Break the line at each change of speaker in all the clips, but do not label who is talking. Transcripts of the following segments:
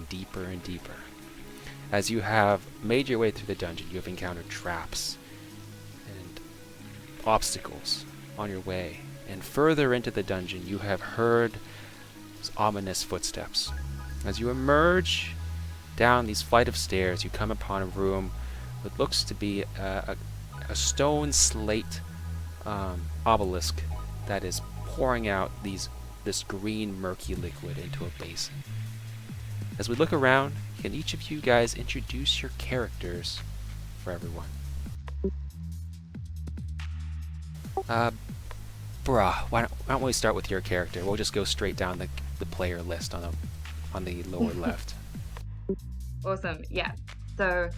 deeper and deeper. As you have made your way through the dungeon, you have encountered traps and obstacles on your way. And further into the dungeon, you have heard ominous footsteps. As you emerge down these flight of stairs, you come upon a room that looks to be a stone slate obelisk that is pouring out this green murky liquid into a basin. As we look around, can each of you guys introduce your characters for everyone? Bruhhh, why don't we start with your character? We'll just go straight down the player list on the lower left.
Awesome, yeah. So,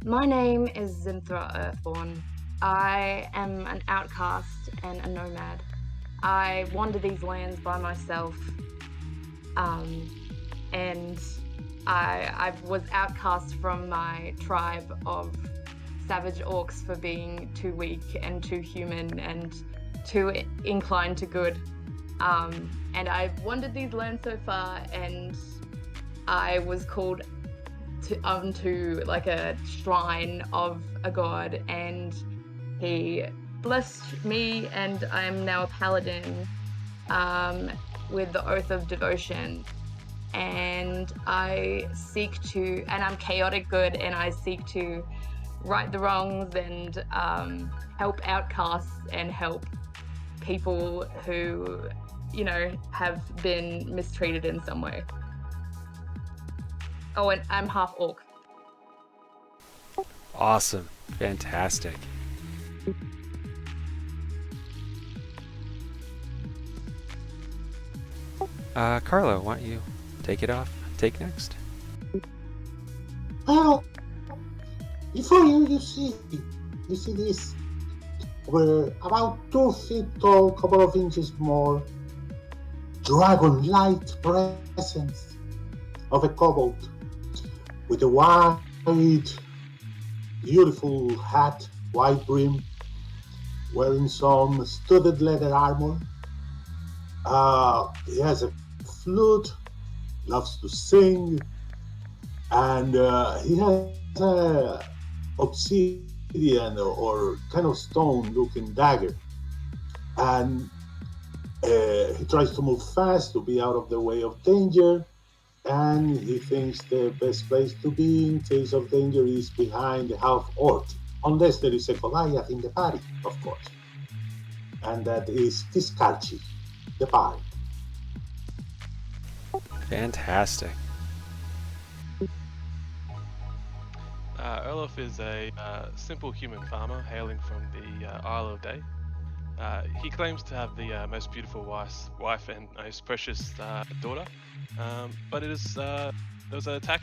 my name is Zynthra Irthbourne. I am an outcast and a nomad. I wander these lands by myself, and I was outcast from my tribe of savage orcs for being too weak and too human and too inclined to good. And I've wandered these lands so far, and I was called to like a shrine of a god, and he blessed me, and I am now a paladin with the oath of devotion. And I'm chaotic good, and I seek to right the wrongs and help outcasts and help people who, have been mistreated in some way. Oh, and I'm half orc.
Awesome. Fantastic. Carlo, why don't you take next?
Well, before you see this, we're about 2 feet tall, couple of inches more, dragon-like presence of a kobold with a wide, beautiful hat, wide brim, wearing some studded leather armor. He has a flute, loves to sing, and he has a obsidian or kind of stone-looking dagger, and he tries to move fast to be out of the way of danger, and he thinks the best place to be in case of danger is behind the half-orc, unless there is a Goliath in the party, of course, and that is Kiskartchi, the party.
Fantastic.
Olaf is a simple human farmer hailing from the Isle of Day. He claims to have the most beautiful wife and most precious daughter, but there was an attack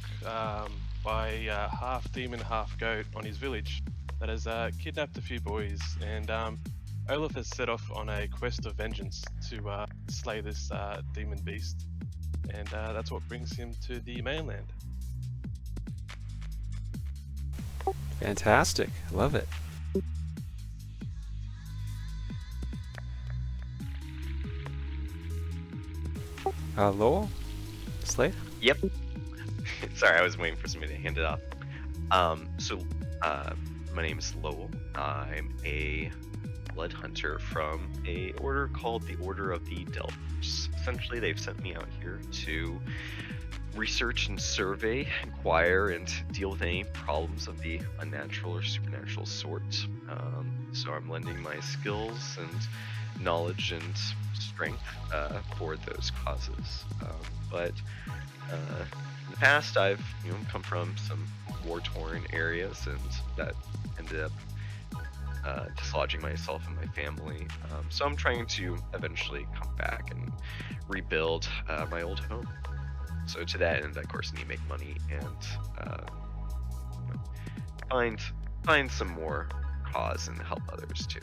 by half demon, half goat on his village that has kidnapped a few boys, and Olaf has set off on a quest of vengeance to slay this demon beast, and that's what brings him to the mainland.
Fantastic. Love it. Lowel? Slaid?
Yep. Sorry, I was waiting for somebody to hand it off. My name is Lowel. I'm a blood hunter from a order called the Order of the Delvers. Essentially, they've sent me out here to research and survey, inquire, and deal with any problems of the unnatural or supernatural sort. So I'm lending my skills and knowledge and strength for those causes. But in the past, I've come from some war-torn areas, and that ended up dislodging myself and my family. So I'm trying to eventually come back and rebuild my old home. So to that end, of course, I need to make money and find some more cause and help others too.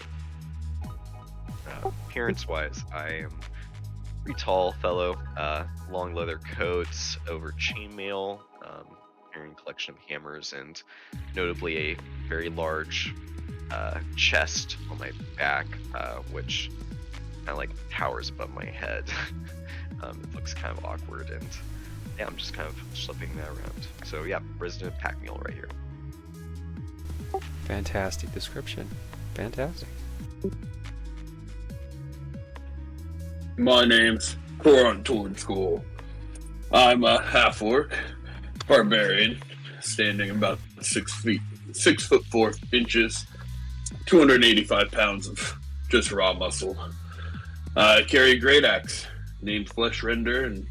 Appearance-wise, I am a pretty tall fellow, long leather coats over chainmail, carrying a collection of hammers, and notably a very large chest on my back, which kind of like towers above my head. It looks kind of awkward, and yeah, I'm just kind of schlepping that around. So yeah, resident pack mule right here.
Fantastic description. Fantastic.
My name's Koront Tornskull. I'm a half-orc, barbarian, standing about 6 foot 4 inches, 285 pounds of just raw muscle. I carry a great axe named Flesh Render, and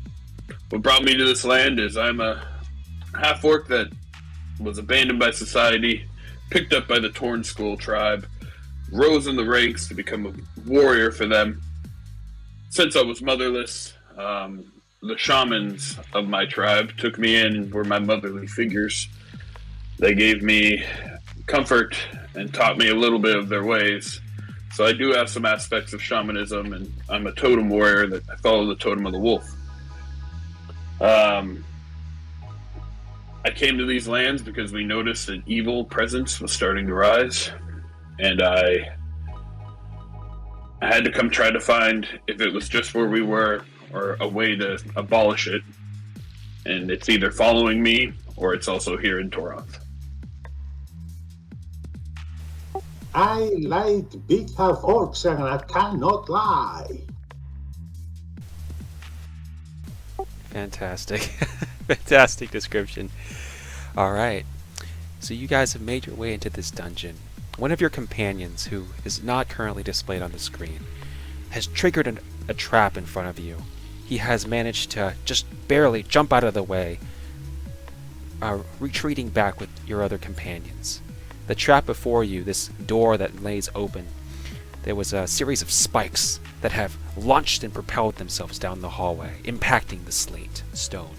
what brought me to this land is I'm a half-orc that was abandoned by society, picked up by the Tornskull tribe, rose in the ranks to become a warrior for them. Since I was motherless, the shamans of my tribe took me in and were my motherly figures. They gave me comfort and taught me a little bit of their ways. So I do have some aspects of shamanism, and I'm a totem warrior that I follow the totem of the wolf. I came to these lands because we noticed an evil presence was starting to rise, and I had to come try to find if it was just where we were or a way to abolish it. And it's either following me or it's also here in Toroth.
I like big half orcs and I cannot lie.
Fantastic. Fantastic description. Alright. So you guys have made your way into this dungeon. One of your companions, who is not currently displayed on the screen, has triggered a trap in front of you. He has managed to just barely jump out of the way, retreating back with your other companions. The trap before you, this door that lays open, there was a series of spikes that have launched and propelled themselves down the hallway, impacting the slate stone.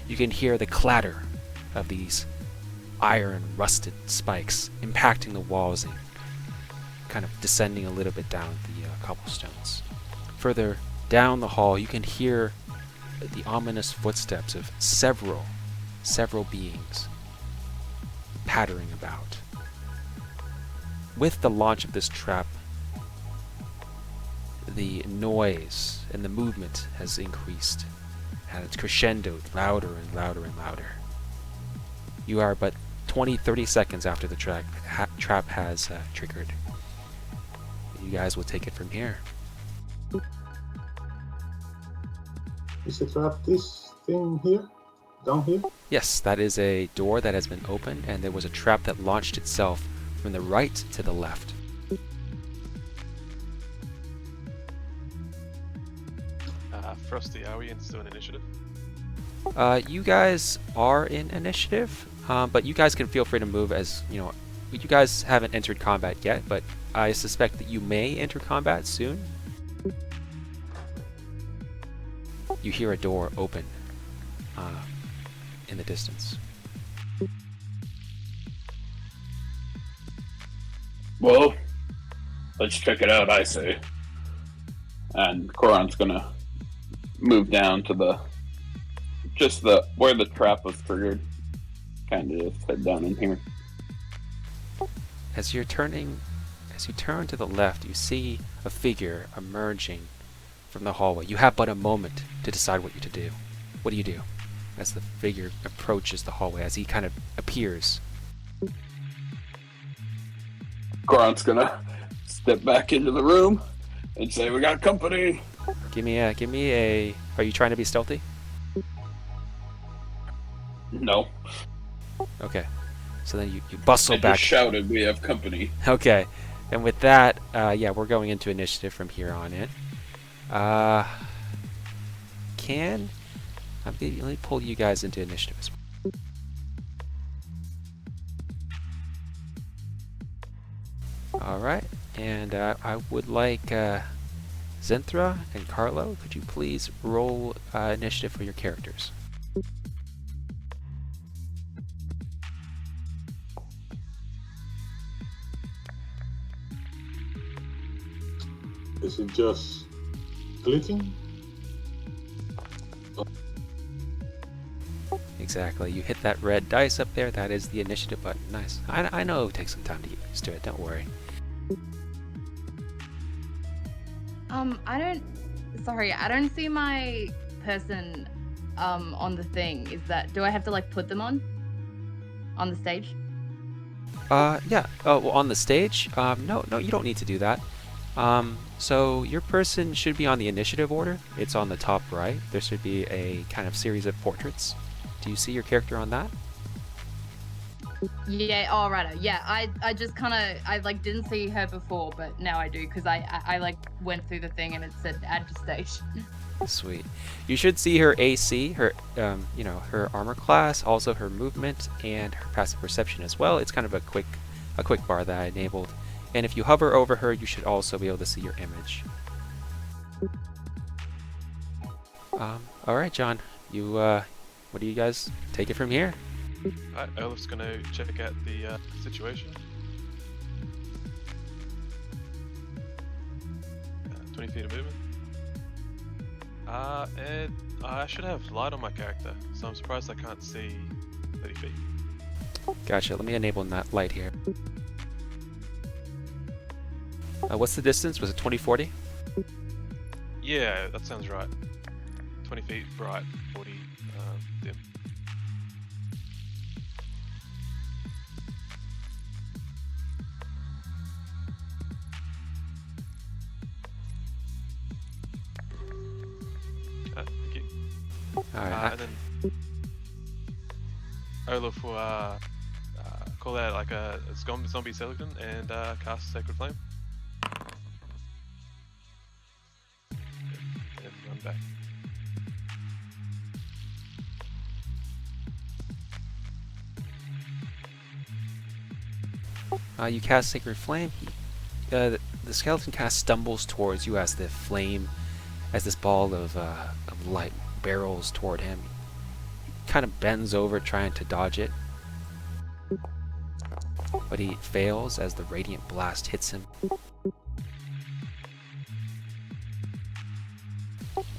You can hear the clatter of these iron rusted spikes impacting the walls and kind of descending a little bit down the cobblestones. Further down the hall, you can hear the ominous footsteps of several beings pattering about. With the launch of this trap, the noise and the movement has increased, and it's crescendoed louder and louder and louder. You are but 20-30 seconds after the trap has triggered. You guys will take it from here.
Is the trap this thing here? Down here?
Yes, that is a door that has been opened, and there was a trap that launched itself from the right to the left.
Frosty, are we in still an initiative?
You guys are in initiative, but you guys can feel free to move as, you know, you guys haven't entered combat yet, but I suspect that you may enter combat soon. You hear a door open in the distance.
Well, let's check it out, I say. And Koront's gonna move down to where the trap was triggered. Kind of just head down in here.
As you turn to the left, you see a figure emerging from the hallway. You have but a moment to decide what you to do. What do you do as the figure approaches the hallway, as he kind of appears?
Koront's gonna step back into the room and say, "We got company."
Give me a. Are you trying to be stealthy?
No.
Okay. So then you bustle
I
back.
just shouted, "We have company."
Okay. And with that, yeah, we're going into initiative from here on in. Let me pull you guys into initiative as well. Alright, and I would like Zynthra and Carlo, could you please roll initiative for your characters?
Is it just clicking?
Exactly, you hit that red dice up there, that is the initiative button. Nice. I know it would take some time to get used to it, don't worry.
I don't see my person on the thing. Is that, do I have to like put them on the stage?
Yeah. Oh, well, on the stage? No, you don't need to do that. So your person should be on the initiative order. It's on the top right. There should be a kind of series of portraits. Do you see your character on that?
Yeah. Oh, right. Yeah. I just kind of, I like didn't see her before, but now I do because I like went through the thing and it said add to stage.
Sweet. You should see her AC, her her armor class, also her movement and her passive perception as well. It's kind of a quick bar that I enabled. And if you hover over her, you should also be able to see your image. All right, John. You what do you guys take it from here?
Alright, Olaf's gonna check out the situation. 20 feet of movement. And I should have light on my character, so I'm surprised I can't see 30 feet.
Gotcha. Let me enable that light here. What's the distance? Was it 2040?
Yeah, that sounds right. 20 feet bright, 40 dim. Thank you.
Alright.
And then Olaf will call out like a zombie skeleton and cast Sacred Flame. And run back.
You cast Sacred Flame. The skeleton kind of stumbles towards you as the flame, as this ball of light barrels toward him. He kind of bends over trying to dodge it, but he fails as the radiant blast hits him.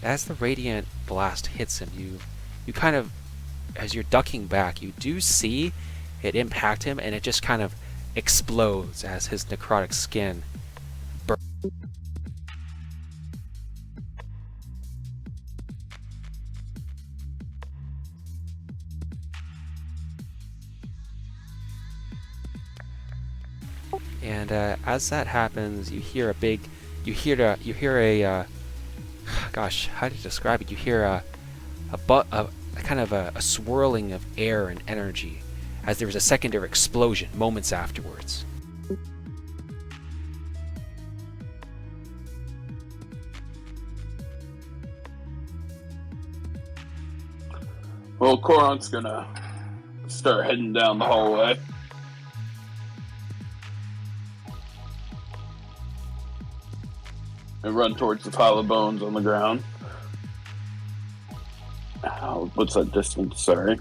As the radiant blast hits him, you kind of, as you're ducking back, you do see it impact him, and it just kind of explodes as his necrotic skin burns. And as that happens, you hear a gosh, how to describe it? You hear a kind of a swirling of air and energy, as there was a secondary explosion moments afterwards.
Well, Koront's gonna start heading down the hallway. And run towards the pile of bones on the ground. What's that distance? Sorry.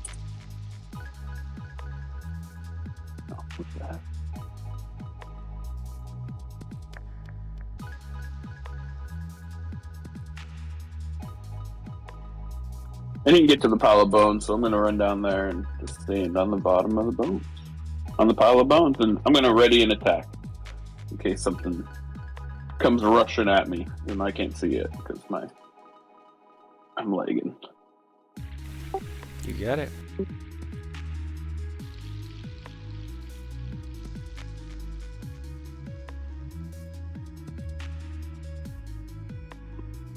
Oh, what's that? I didn't get to the pile of bones, so I'm going to run down there and just stand on the bottom of the bones. On the pile of bones, and I'm going to ready an attack. In case something comes rushing at me, and I can't see it because I'm lagging.
You got it.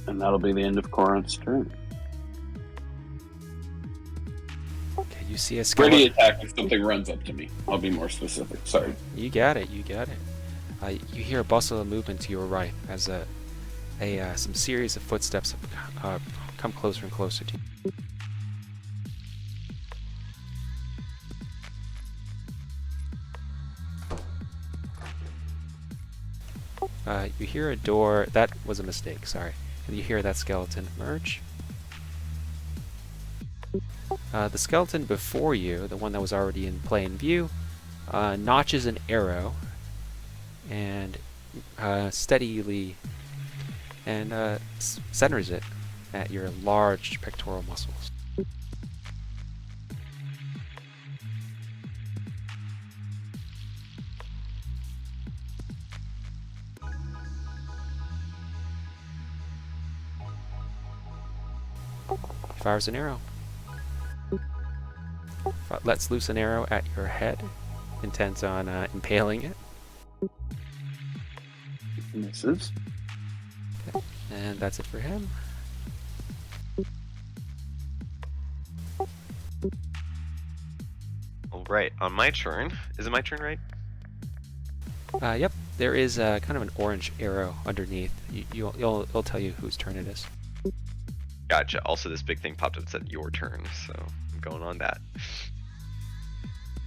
And that'll be the end of Koront's turn.
Okay, you see a skeleton.
Ready attack if something runs up to me. I'll be more specific. Sorry.
You got it. You hear a bustle of movement to your right as some series of footsteps have come closer and closer to you. You hear a door. That was a mistake, sorry. And you hear that skeleton emerge. The skeleton before you, the one that was already in plain view, notches an arrow and steadily and centers it at your large pectoral muscles. fires an arrow. Lets loose an arrow at your head, intent on impaling it.
Misses.
And that's it for him.
All right, on my turn. Is it my turn, right?
Yep, there is kind of an orange arrow underneath. It'll tell you whose turn it is.
Gotcha. Also, this big thing popped up and said your turn, so I'm going on that.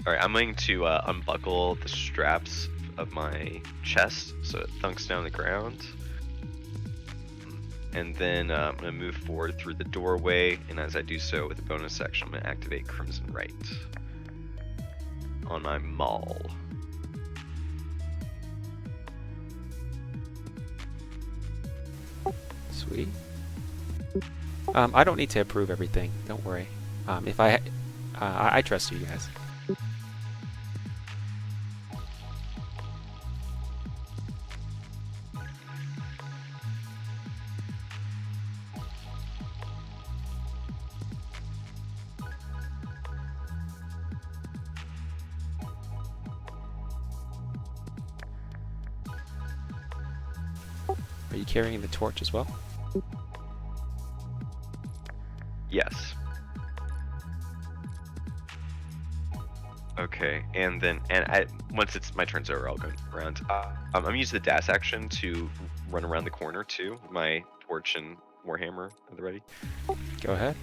All right, I'm going to unbuckle the straps of my chest so it thunks down the ground. And then I'm going to move forward through the doorway, and as I do so with a bonus action, I'm going to activate Crimson Right on my maul.
Sweet. I don't need to approve everything. Don't worry. If I trust you guys. Are you carrying the torch as well?
Yes. Okay, and then once it's my turn's over, I'll go around. I'm using the dash action to run around the corner too. With my torch and warhammer at the ready.
Go ahead.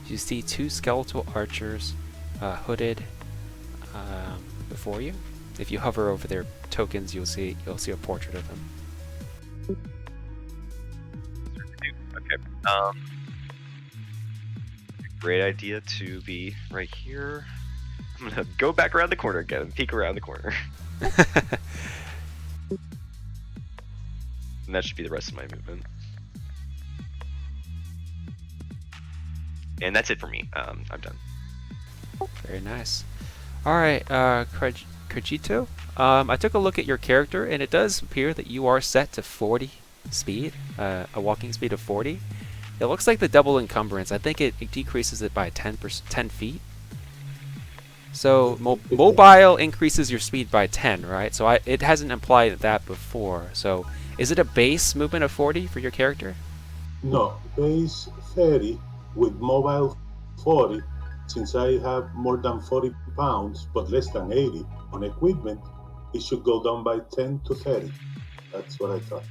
You see two skeletal archers, hooded, before you. If you hover over their tokens, you'll see a portrait of them.
Okay. Great idea to be right here. I'm gonna go back around the corner again and peek around the corner. And that should be the rest of my movement. And that's it for me. I'm done.
Very nice. Alright, Krajito, I took a look at your character, and it does appear that you are set to 40 speed, a walking speed of 40. It looks like the double encumbrance. I think it decreases it by 10 feet. So mobile increases your speed by 10, right? So it hasn't implied that before. So is it a base movement of 40 for your character?
No, base 30 with mobile 40. Since I have more than 40 pounds but less than 80 on equipment, it should go down by 10 to 30. That's what I thought.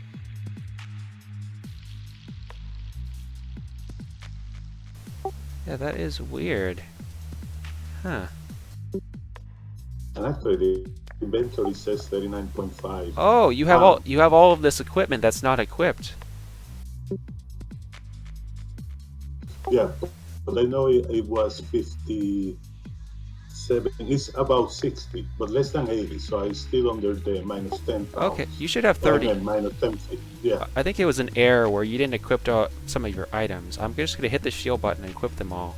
Yeah, that is weird. Huh.
And actually, the inventory says 39.5.
Oh, you have all of this equipment that's not equipped.
Yeah, but I know it was 57. It's about 60, but less than 80. So I'm still under the minus 10 pounds.
Okay, you should have 30.
Minus 10 feet. Yeah.
I think it was an error where you didn't equip some of your items. I'm just gonna hit the shield button and equip them all.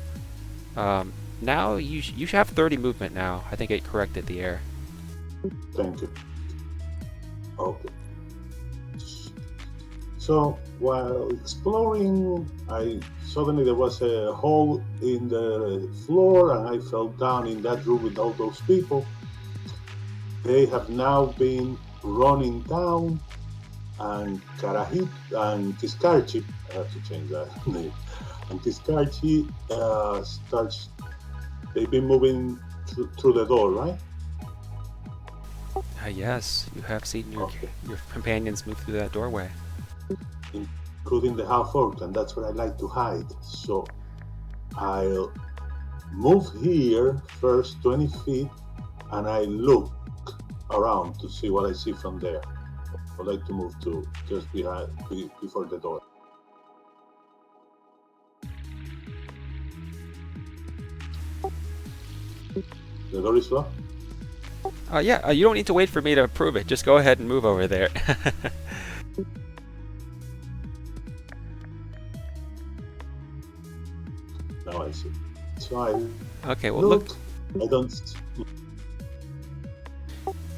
Now you should have 30 movement now. I think it corrected the error.
Thank you. Okay. So while exploring, suddenly there was a hole in the floor, and I fell down in that room with all those people. They have now been running down, and Karahit and Kiskartchi, I have to change that name, and Kiskartchi starts. They've been moving through the door, right?
Yes, you have seen your companions move through that doorway.
Including the half-orc, and that's where I like to hide. So I'll move here first 20 feet, and I look around to see what I see from there. I like to move to just before the door. The door is locked?
Yeah, you don't need to wait for me to approve it. Just go ahead and move over there.
Now I see. So I
Okay, well look.
I don't.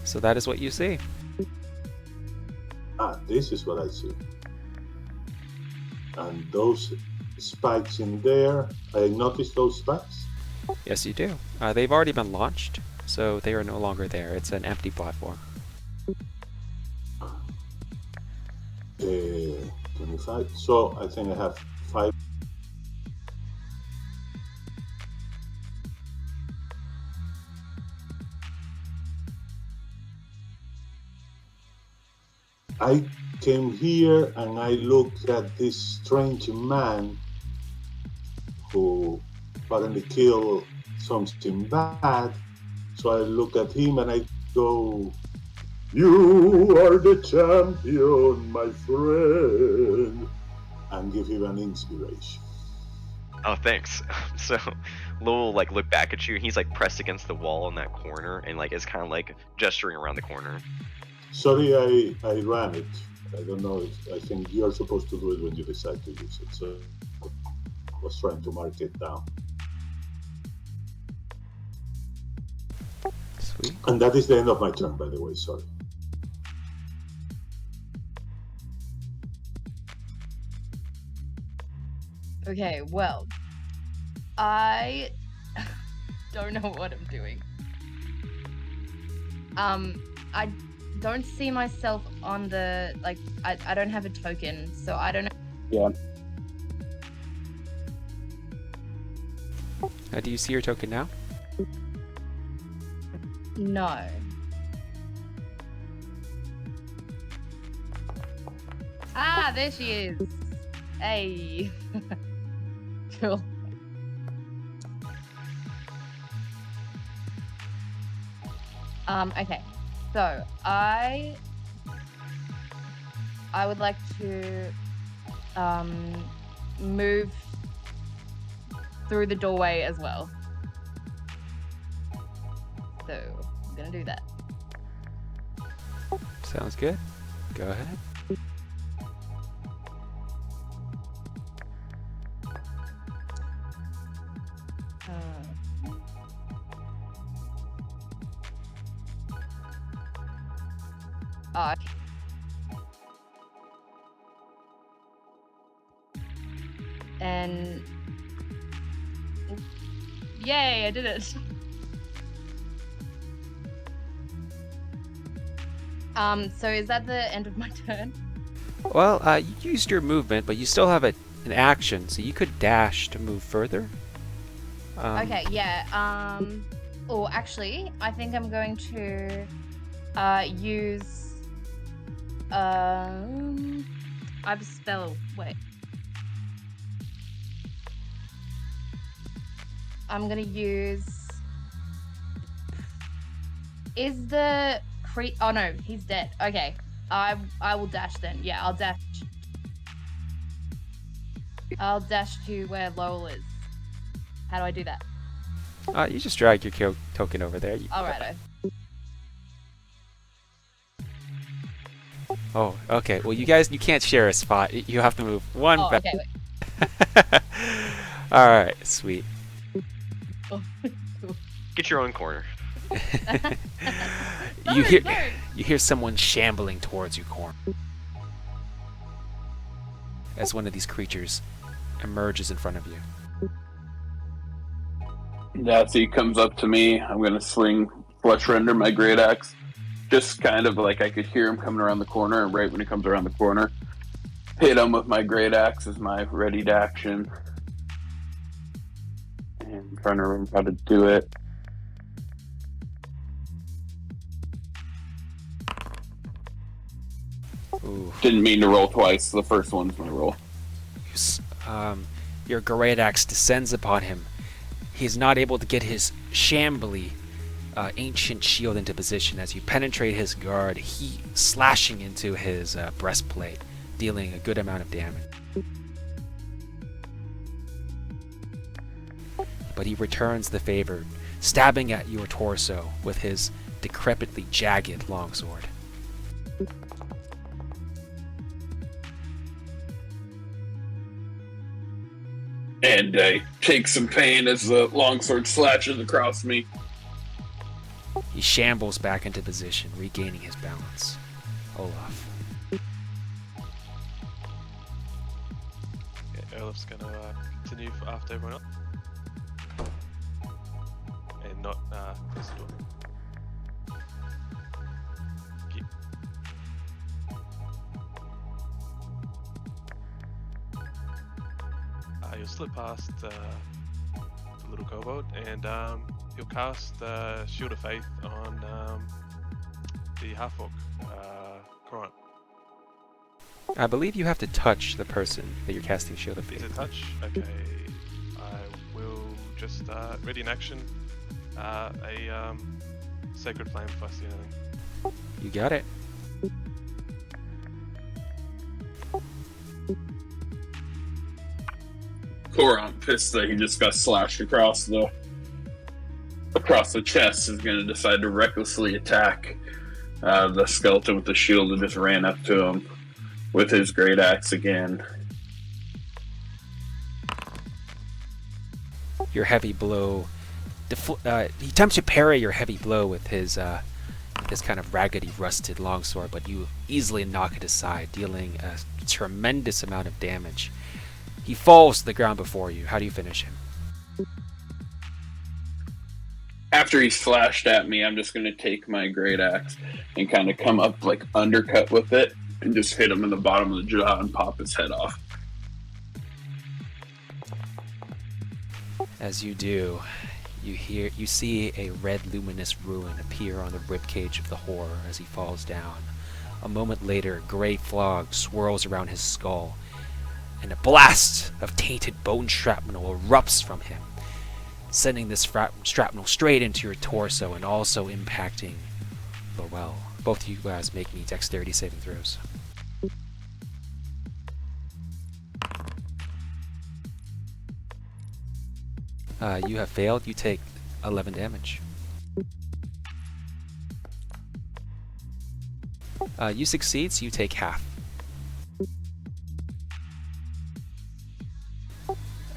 So that is what you see.
This is what I see. And those spikes in there, I noticed those spikes.
Yes, you do. They've already been launched, so they are no longer there. It's an empty platform.
25. So I think I have 5. I came here and I looked at this strange man who apparently killed something bad. So I look at him and I go, "You are the champion, my friend," and give him an inspiration.
Oh, thanks. So Lowell like look back at you. He's like pressed against the wall in that corner and like is kind of like gesturing around the corner.
Sorry, I ran it. I don't know. I think you're supposed to do it when you decide to use it. So I was trying to mark it down.
Sweet.
And that is the end of my turn, by the way. Sorry.
Okay, well, I don't know what I'm doing. I don't see myself on the, like, I don't have a token, so I don't know.
Yeah. Do you see your token now?
No. Ah, there she is. Hey. Cool. Okay. So I would like to move through the doorway as well. So I'm gonna do that.
Sounds good. Go ahead.
And yay, I did it. So is that the end of my turn?
Well, you used your movement, but you still have an action, so you could dash to move further.
Okay, yeah. Oh, actually, I think I'm going to use I have a spell. Wait. I'm gonna use. Is the oh no, he's dead. Okay, I will dash then. Yeah, I'll dash. I'll dash to where Lowell is. How do I do that?
You just drag your token over there.
Alright.
Oh, okay. Well, you can't share a spot. You have to move one back.
Okay, wait.
All right, sweet.
Get your own corner.
You hear someone shambling towards you, Koront, as one of these creatures emerges in front of you.
Nazi comes up to me. I'm gonna swing Flesh Render, my great axe. Just kind of like I could hear him coming around the corner, and right when he comes around the corner, hit him with my great axe as my ready to action. And I'm trying to remember how to do it.
Ooh.
Didn't mean to roll twice. The first one's my roll.
Your great axe descends upon him. He's not able to get his shambly ancient shield into position as you penetrate his guard, he slashing into his breastplate, dealing a good amount of damage. But he returns the favor, stabbing at your torso with his decrepitly jagged longsword.
And I take some pain as the longsword slashes across me.
He shambles back into position, regaining his balance. Olaf.
Yeah, Olaf's going to continue after everyone else. And not close the door. Keep. You'll slip past the little kobold, and he'll cast Shield of Faith on the half-orc, Koront.
I believe you have to touch the person that you're casting Shield of
Is
Faith.
it touch? Okay. I will just ready in action a Sacred Flame if I see anything.
You got it.
Koront, pissed that he just got slashed across the chest, is going to decide to recklessly attack the skeleton with the shield and just ran up to him with his great axe again.
Your heavy blow. He attempts to parry your heavy blow with his kind of raggedy, rusted longsword, but you easily knock it aside, dealing a tremendous amount of damage. He falls to the ground before you. How do you finish him?
After he's flashed at me, I'm just going to take my great axe and kind of come up like undercut with it and just hit him in the bottom of the jaw and pop his head off.
As you do, you see a red luminous ruin appear on the ribcage of the horror as he falls down. A moment later, gray fog swirls around his skull, and a blast of tainted bone shrapnel erupts from him, sending this shrapnel straight into your torso and also impacting Lowel. Both of you guys make me dexterity saving throws. You have failed. You take 11 damage. You succeed, so you take half.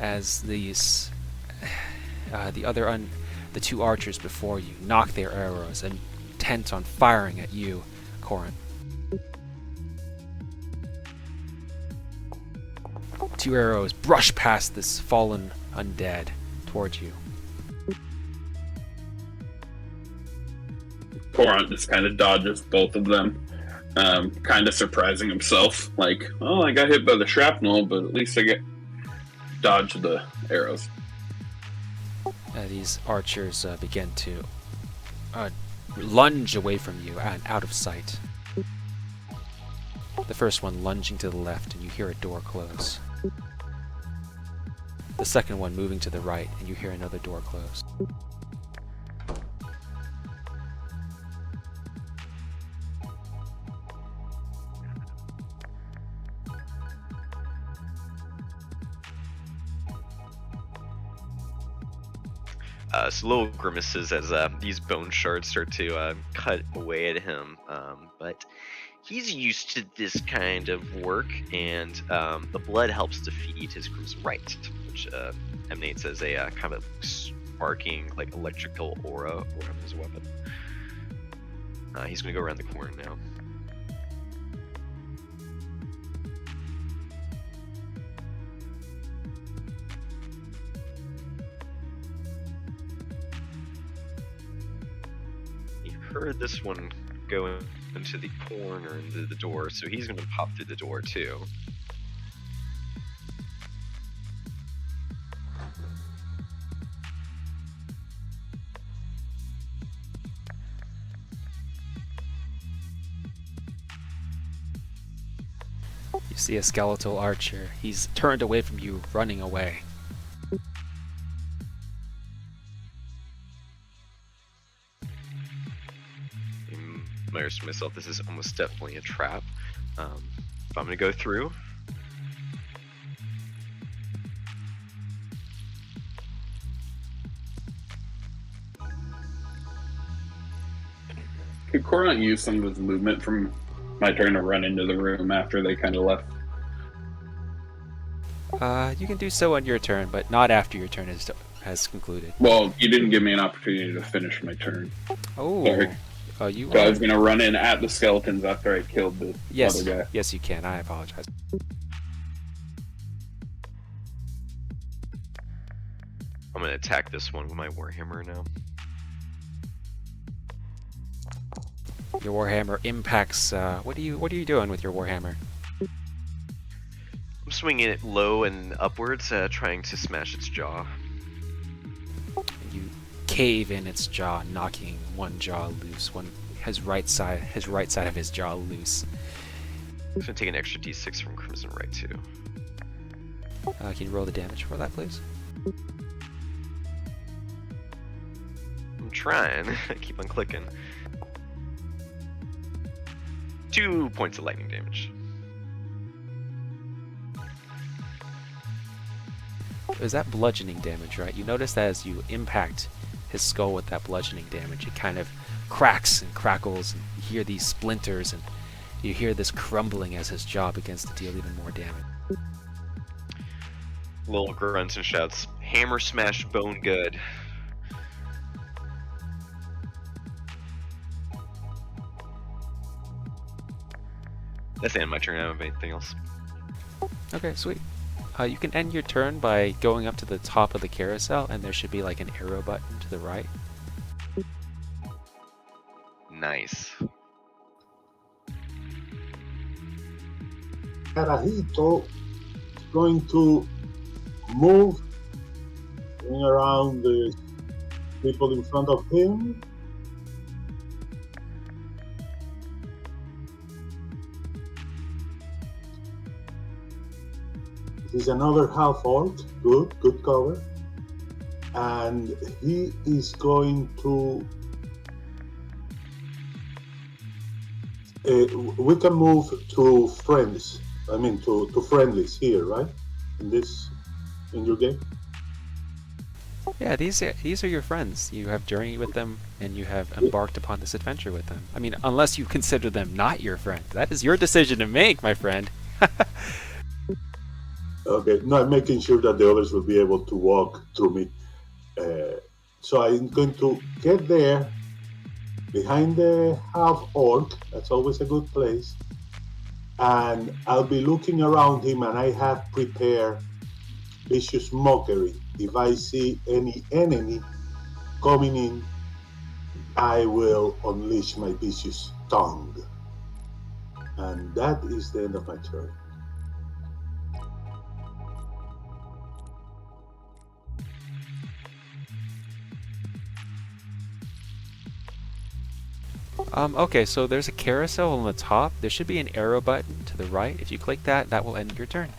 As these, the two archers before you knock their arrows, intent on firing at you, Koront. Two arrows brush past this fallen undead towards you.
Koront just kind of dodges both of them, kind of surprising himself. Like, oh, I got hit by the shrapnel, but at least I dodged the arrows.
These archers begin to lunge away from you and out of sight. The first one lunging to the left, and you hear a door close. The second one moving to the right, and you hear another door close.
So Lowel grimaces as these bone shards start to cut away at him, but he's used to this kind of work, and the blood helps to feed his crimson right, which emanates as a kind of sparking, like electrical aura around his weapon. He's going to go around the corner now. Heard this one go into the corner into the door, so he's going to pop through the door too.
You see a skeletal archer. He's turned away from you, running away.
I to myself, this is almost definitely a trap. If I'm gonna go through.
Could Koront use some of his movement from my turn to run into the room after they kind of left?
You can do so on your turn, but not after your turn has concluded.
Well, you didn't give me an opportunity to finish my turn.
Oh.
Sorry.
You
So I was going to run in at the skeletons after I killed the other guy.
Yes, you can. I apologize.
I'm gonna attack this one with my Warhammer now.
Your Warhammer impacts. What are you doing with your Warhammer?
I'm swinging it low and upwards, trying to smash its jaw.
You cave in its jaw, knocking one jaw loose. His right side of his jaw loose.
I'm gonna take an extra d6 from Crimson Right too.
Can you roll the damage for that, please?
I'm trying. I keep on clicking. 2 points of lightning damage.
Is that bludgeoning damage, right? You notice that as you impact his skull with that bludgeoning damage, it kind of cracks and crackles, and you hear these splinters, and you hear this crumbling as his jaw begins to deal even more damage.
Lowell grunts and shouts, "Hammer smash bone good." That's the end of my turn. I don't have anything else.
Okay, sweet. You can end your turn by going up to the top of the carousel, and there should be like an arrow button to the right.
Nice.
Carajito is going to move around the people in front of him. He's another half orc. Good cover. And he is going to. We can move to friends. I mean, to friendlies here, right? In your game.
Yeah, these are your friends. You have journeyed with them, and you have embarked upon this adventure with them. I mean, unless you consider them not your friend, that is your decision to make, my friend.
Okay, no, I'm making sure that the others will be able to walk through me. So I'm going to get there behind the half orc. That's always a good place. And I'll be looking around him, and I have prepared vicious mockery. If I see any enemy coming in, I will unleash my vicious tongue. And that is the end of my turn.
Okay, so there's a carousel on the top. There should be an arrow button to the right. If you click that, that will end your turn.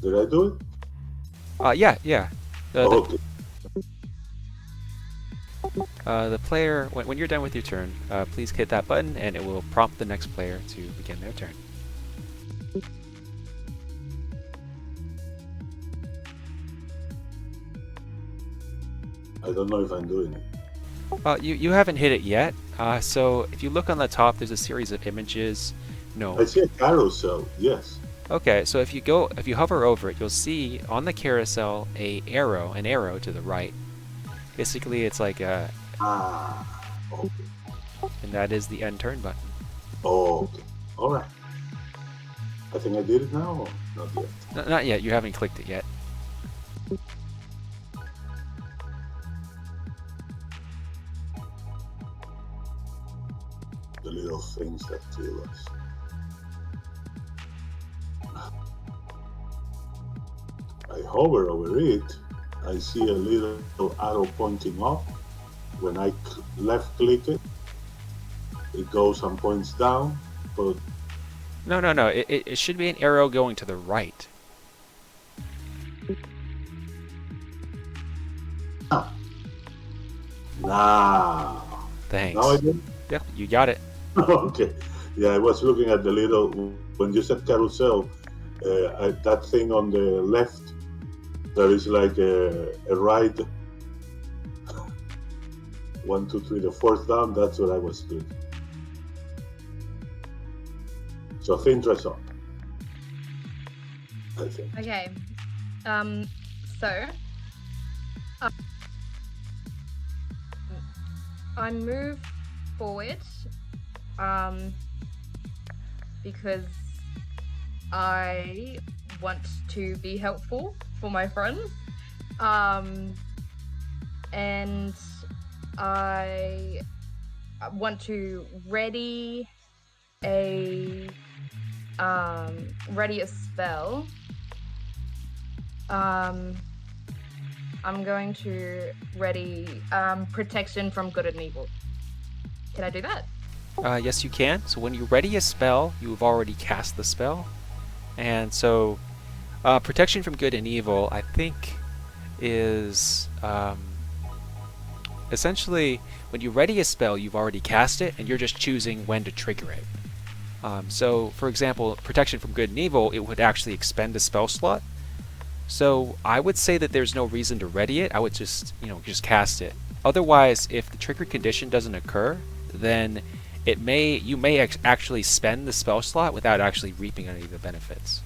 Did I do it?
Yeah.
Okay.
The player, when you're done with your turn, please hit that button, and it will prompt the next player to begin their turn.
I don't know if I'm doing it.
You haven't hit it yet. So if you look on the top, there's a series of images. No.
I see a carousel, yes.
Okay, so if you hover over it, you'll see on the carousel an arrow to the right. Basically, it's like a.
Okay.
And that is the end turn button.
Okay. All right. I think I did it now, or not yet?
No, not yet. You haven't clicked it yet.
The little things that kill us. I hover over it. I see a little arrow pointing up. When I left click it, it goes and points down. But
No. It should be an arrow going to the right.
now,
Thanks.
now I did.
Yeah, you got it.
Okay. Yeah, I was looking at the little, when you said carousel, that thing on the left, there is like a ride. 1, 2, 3, the fourth down. That's what I was doing. So Zynthra's up. I think.
Okay. So I move forward because I want to be helpful for my friends. And I want to ready a spell. I'm going to ready protection from good and evil. Can I do that?
Yes, you can. So when you ready a spell, you've already cast the spell. And so protection from good and evil, I think, is essentially when you ready a spell, you've already cast it, and you're just choosing when to trigger it. So, for example, protection from good and evil, it would actually expend a spell slot. So I would say that there's no reason to ready it. I would just, just cast it. Otherwise, if the trigger condition doesn't occur, then you may actually spend the spell slot without actually reaping any of the benefits.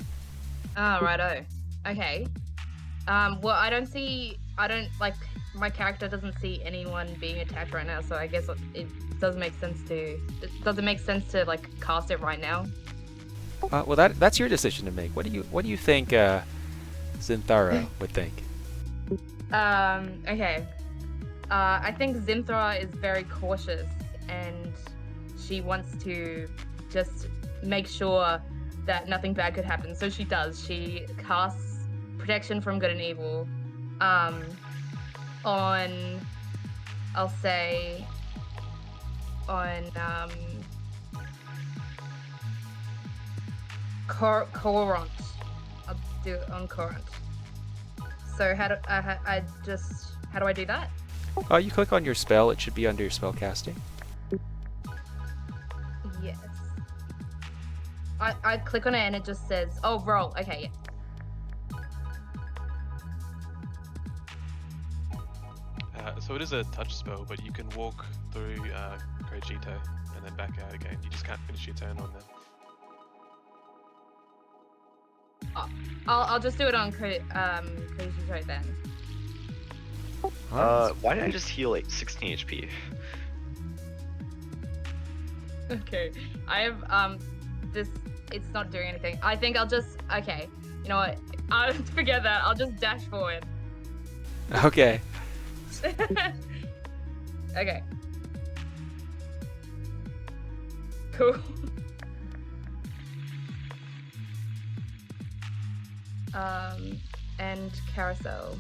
Oh, righto. Okay. Well, my character doesn't see anyone being attacked right now, so I guess it doesn't make sense to cast it right now.
Well, that's your decision to make. What do you think Zynthra would think?
Okay. I think Zynthra is very cautious, and she wants to just make sure that nothing bad could happen. So she does. She casts protection from good and evil on, I'll say, on Koront. I'll do it on Koront. So how do I do that?
You click on your spell. It should be under your spell casting.
Yes. I click on it and it just says, oh, roll. Okay, yeah.
So it is a touch spell, but you can walk through Kojito and then back out again. You just can't finish your turn on them.
I'll just do it on Kojito then.
Why did I just heal 16 HP?
Okay, I have this. It's not doing anything. I think I'll just. Okay, you know what? I'll forget that. I'll just dash forward.
Okay.
Okay. Cool. And carousel.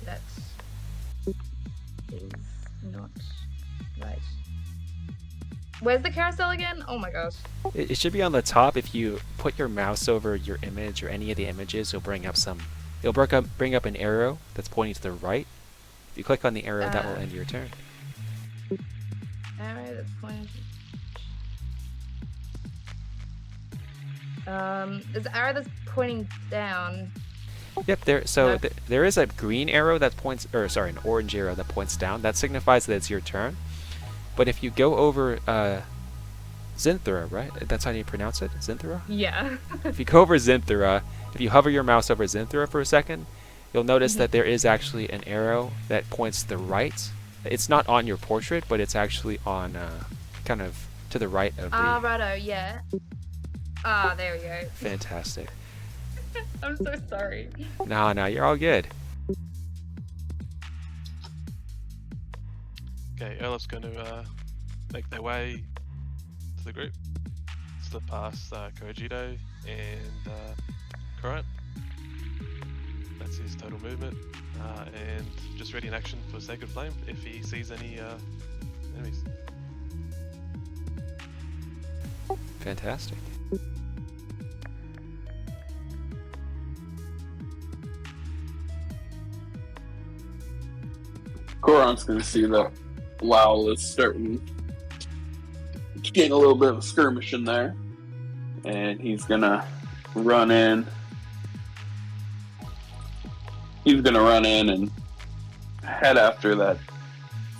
That is not right. Where's the carousel again? Oh my gosh.
It should be on the top. If you put your mouse over your image or any of the images, it'll bring up an arrow that's pointing to the right. If you click on the arrow, that will end your turn.
Arrow that's pointing. There's an arrow that's pointing down.
Yep, there is a green arrow that points, an orange arrow that points down. That signifies that it's your turn. But if you go over Zynthra, right? That's how you pronounce it, Zynthra?
Yeah.
If you go over Zynthra, if you hover your mouse over Zynthra for a second, you'll notice that there is actually an arrow that points to the right. It's not on your portrait, but it's actually on kind of to the right of the...
righto, yeah. There we go.
Fantastic.
I'm so sorry.
No, you're all good.
Okay, Olaf's going to make their way to the group. Slip past Kojito and Koront. That's his total movement. And just ready in action for Sacred Flame if he sees any enemies.
Fantastic.
Koront's gonna see that Lowel is getting a little bit of a skirmish in there, and he's gonna run in he's gonna run in and head after that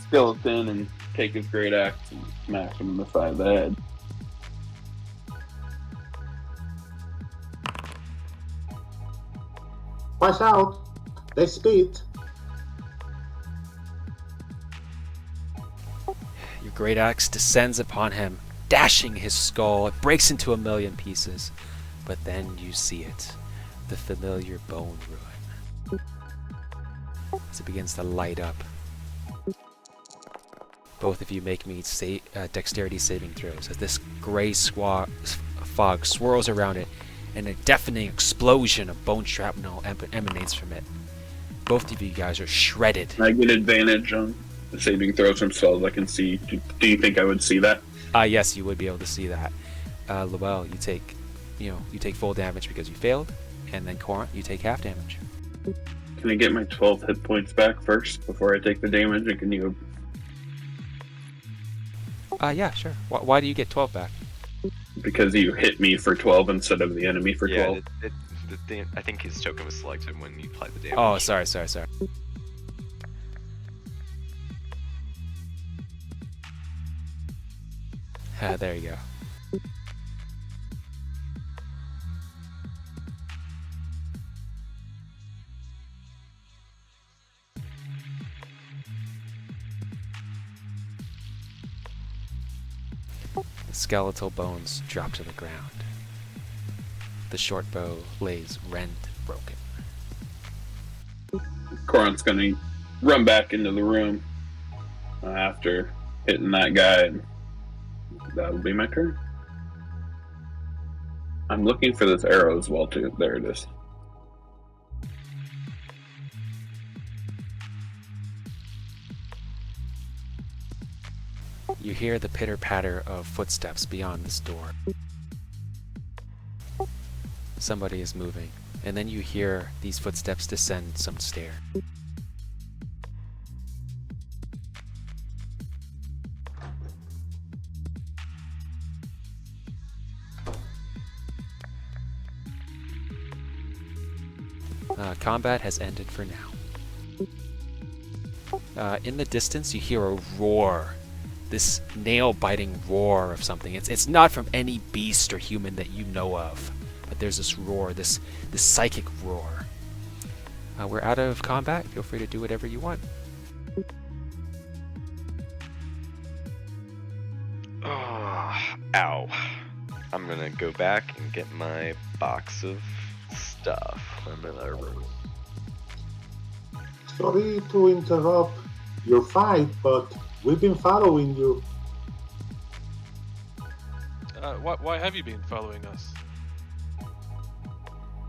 skeleton and take his great axe and smash him in the side of the head.
Watch out! They spit.
Your great axe descends upon him, dashing his skull. It breaks into a million pieces. But then you see it, the familiar bone ruin, as it begins to light up. Both of you make me dexterity saving throws as this gray fog swirls around it, and a deafening explosion of bone shrapnel emanates from it. Both of you guys are shredded.
I get advantage on the saving throws from spells I can see. Do you think I would see that?
Yes, you would be able to see that. Lowel, you take full damage because you failed, and then Koront, you take half damage.
Can I get my 12 hit points back first before I take the damage? And can you?
Yeah, sure. Why do you get 12 back?
Because you hit me for 12 instead of the enemy for 12.
Yeah, I think his token was selected when you applied the damage.
Oh, sorry. There you go. The skeletal bones drop to the ground. The short bow lays rent and broken.
Koront's gonna run back into the room after hitting that guy, and that'll be my turn. I'm looking for this arrow as well, too. There it is.
You hear the pitter-patter of footsteps beyond this door. Somebody is moving, and then you hear these footsteps descend some stair. Combat has ended for now. In the distance, you hear a roar. This nail-biting roar of something. It's not from any beast or human that you know of, but there's this roar, this psychic roar. We're out of combat. Feel free to do whatever you want.
Oh, ow. I'm gonna go back and get my box of stuff. I'm in a room.
Sorry to interrupt your fight, but we've been following you.
Why have you been following us?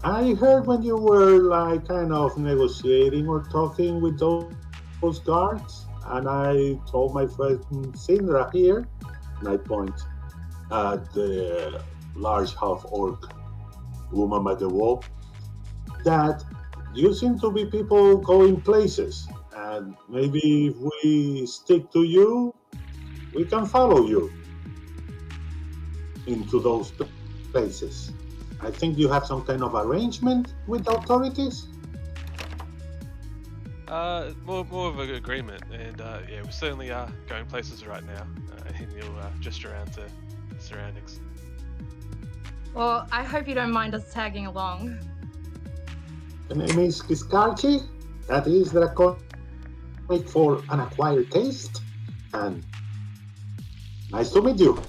I heard when you were kind of negotiating or talking with those guards, and I told my friend Zynthra here, and I point at the large half-orc woman by the wall, that you seem to be people going places, and maybe if we stick to you, we can follow you into those places. I think you have some kind of arrangement with the authorities?
More of an agreement, and yeah, we certainly are going places right now, and you'll just around to the surroundings.
Well, I hope you don't mind us tagging along.
The name is Kiskartchi. That is draconic for an acquired taste. And nice to meet you,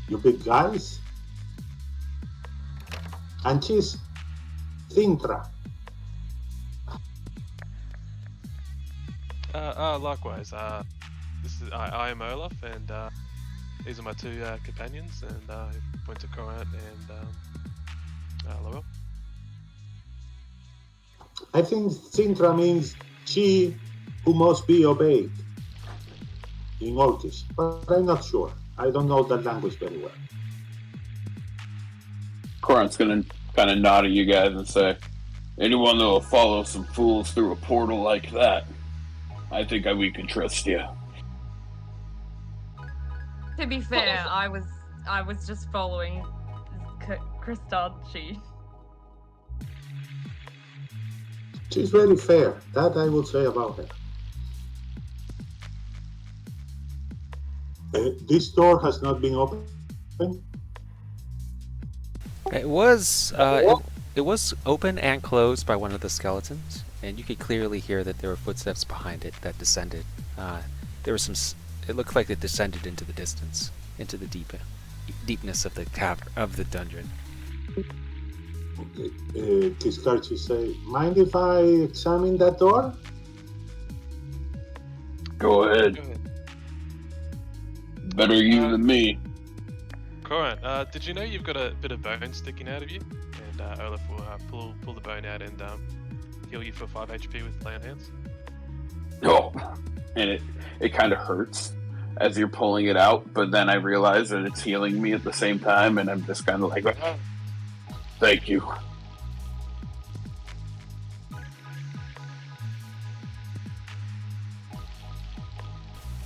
you big guys. And she's Zynthra.
Likewise. I am Olaf, and these are my two companions, and I point to Koront and Lowel.
I think Zynthra means she who must be obeyed in Orcish, but I'm not sure. I don't know that language very well.
Koront's gonna kind of nod at you guys and say, anyone that will follow some fools through a portal like that, I think we can trust you.
To be fair, I was just following Kiskartchi.
She's very fair. That I would say about her. This door has not been opened.
It was it was open and closed by one of the skeletons, and you could clearly hear that there were footsteps behind it that descended. There was it looked like it descended into the distance, into the deepness of the cavern of the dungeon.
Okay. Kiskartchi say, mind if I examine that door?
Go ahead.
Go ahead.
Better you than me.
Koront, did you know you've got a bit of bone sticking out of you? And Olaf will pull the bone out and heal you for 5 HP with lay on hands.
Oh, and it kind of hurts as you're pulling it out, but then I realize that it's healing me at the same time, and I'm just kind of like, "Ah, thank you."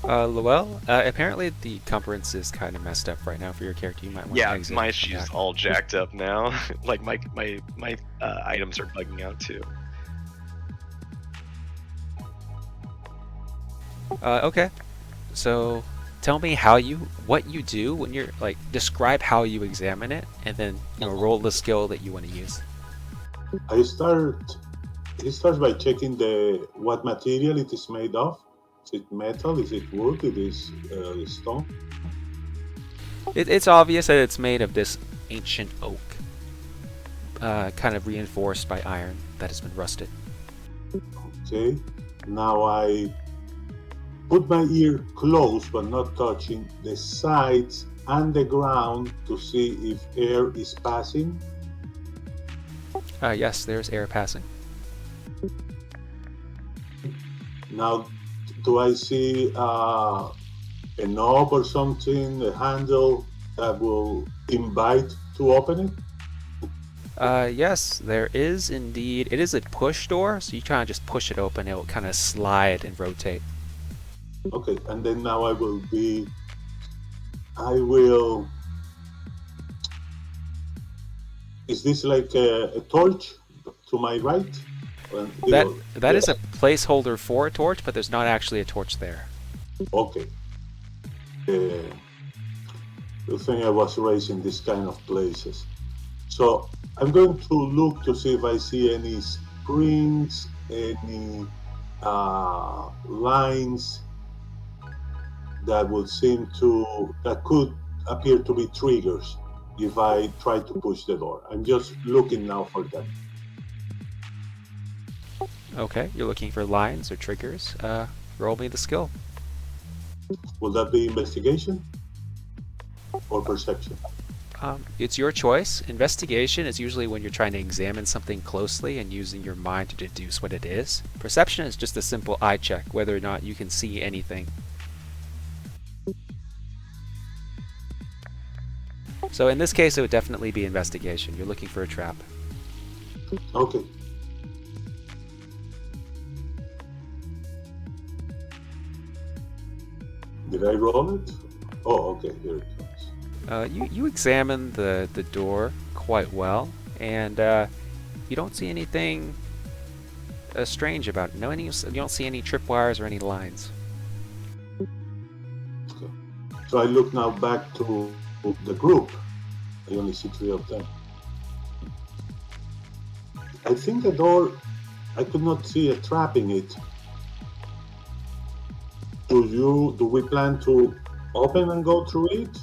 Lowel, apparently the encumbrance is kind of messed up right now for your character. You might want to
Yeah,
exit.
my
and come
she's
back.
all jacked up now. Like my items are bugging out too.
Okay, so tell me what you do when you're like, describe how you examine it, and then roll the skill that you want to use.
He starts by checking what material it is made of. Is it metal? Is it wood? It is stone?
It's obvious that it's made of this ancient oak, kind of reinforced by iron that has been rusted.
Okay. Now I put my ear close but not touching the sides and the ground to see if air is passing.
Yes, there's air passing.
Now, do I see a knob or something, a handle that will invite to open it?
Yes, there is indeed. It is a push door, so you kind of just push it open. It will kind of slide and rotate.
Okay, and then now I will. Is this like a torch to my right?
That is a placeholder for a torch, but there's not actually a torch there.
Okay. The thing I was raised in this kind of places. So I'm going to look to see if I see any springs, any lines that could appear to be triggers if I try to push the door. I'm just looking now for them.
Okay, you're looking for lines or triggers. Roll me the skill.
Will that be investigation or perception?
It's your choice. Investigation is usually when you're trying to examine something closely and using your mind to deduce what it is. Perception is just a simple eye check, whether or not you can see anything. So in this case, it would definitely be investigation. You're looking for a trap.
Okay. Did I roll it? Oh, okay, here it comes.
You examine the door quite well, and you don't see anything strange about it. You don't see any tripwires or any lines.
Okay. So I look now back to the group. I only see 3 of them. I think the door, I could not see a trap in it. Do we plan to open and go through it?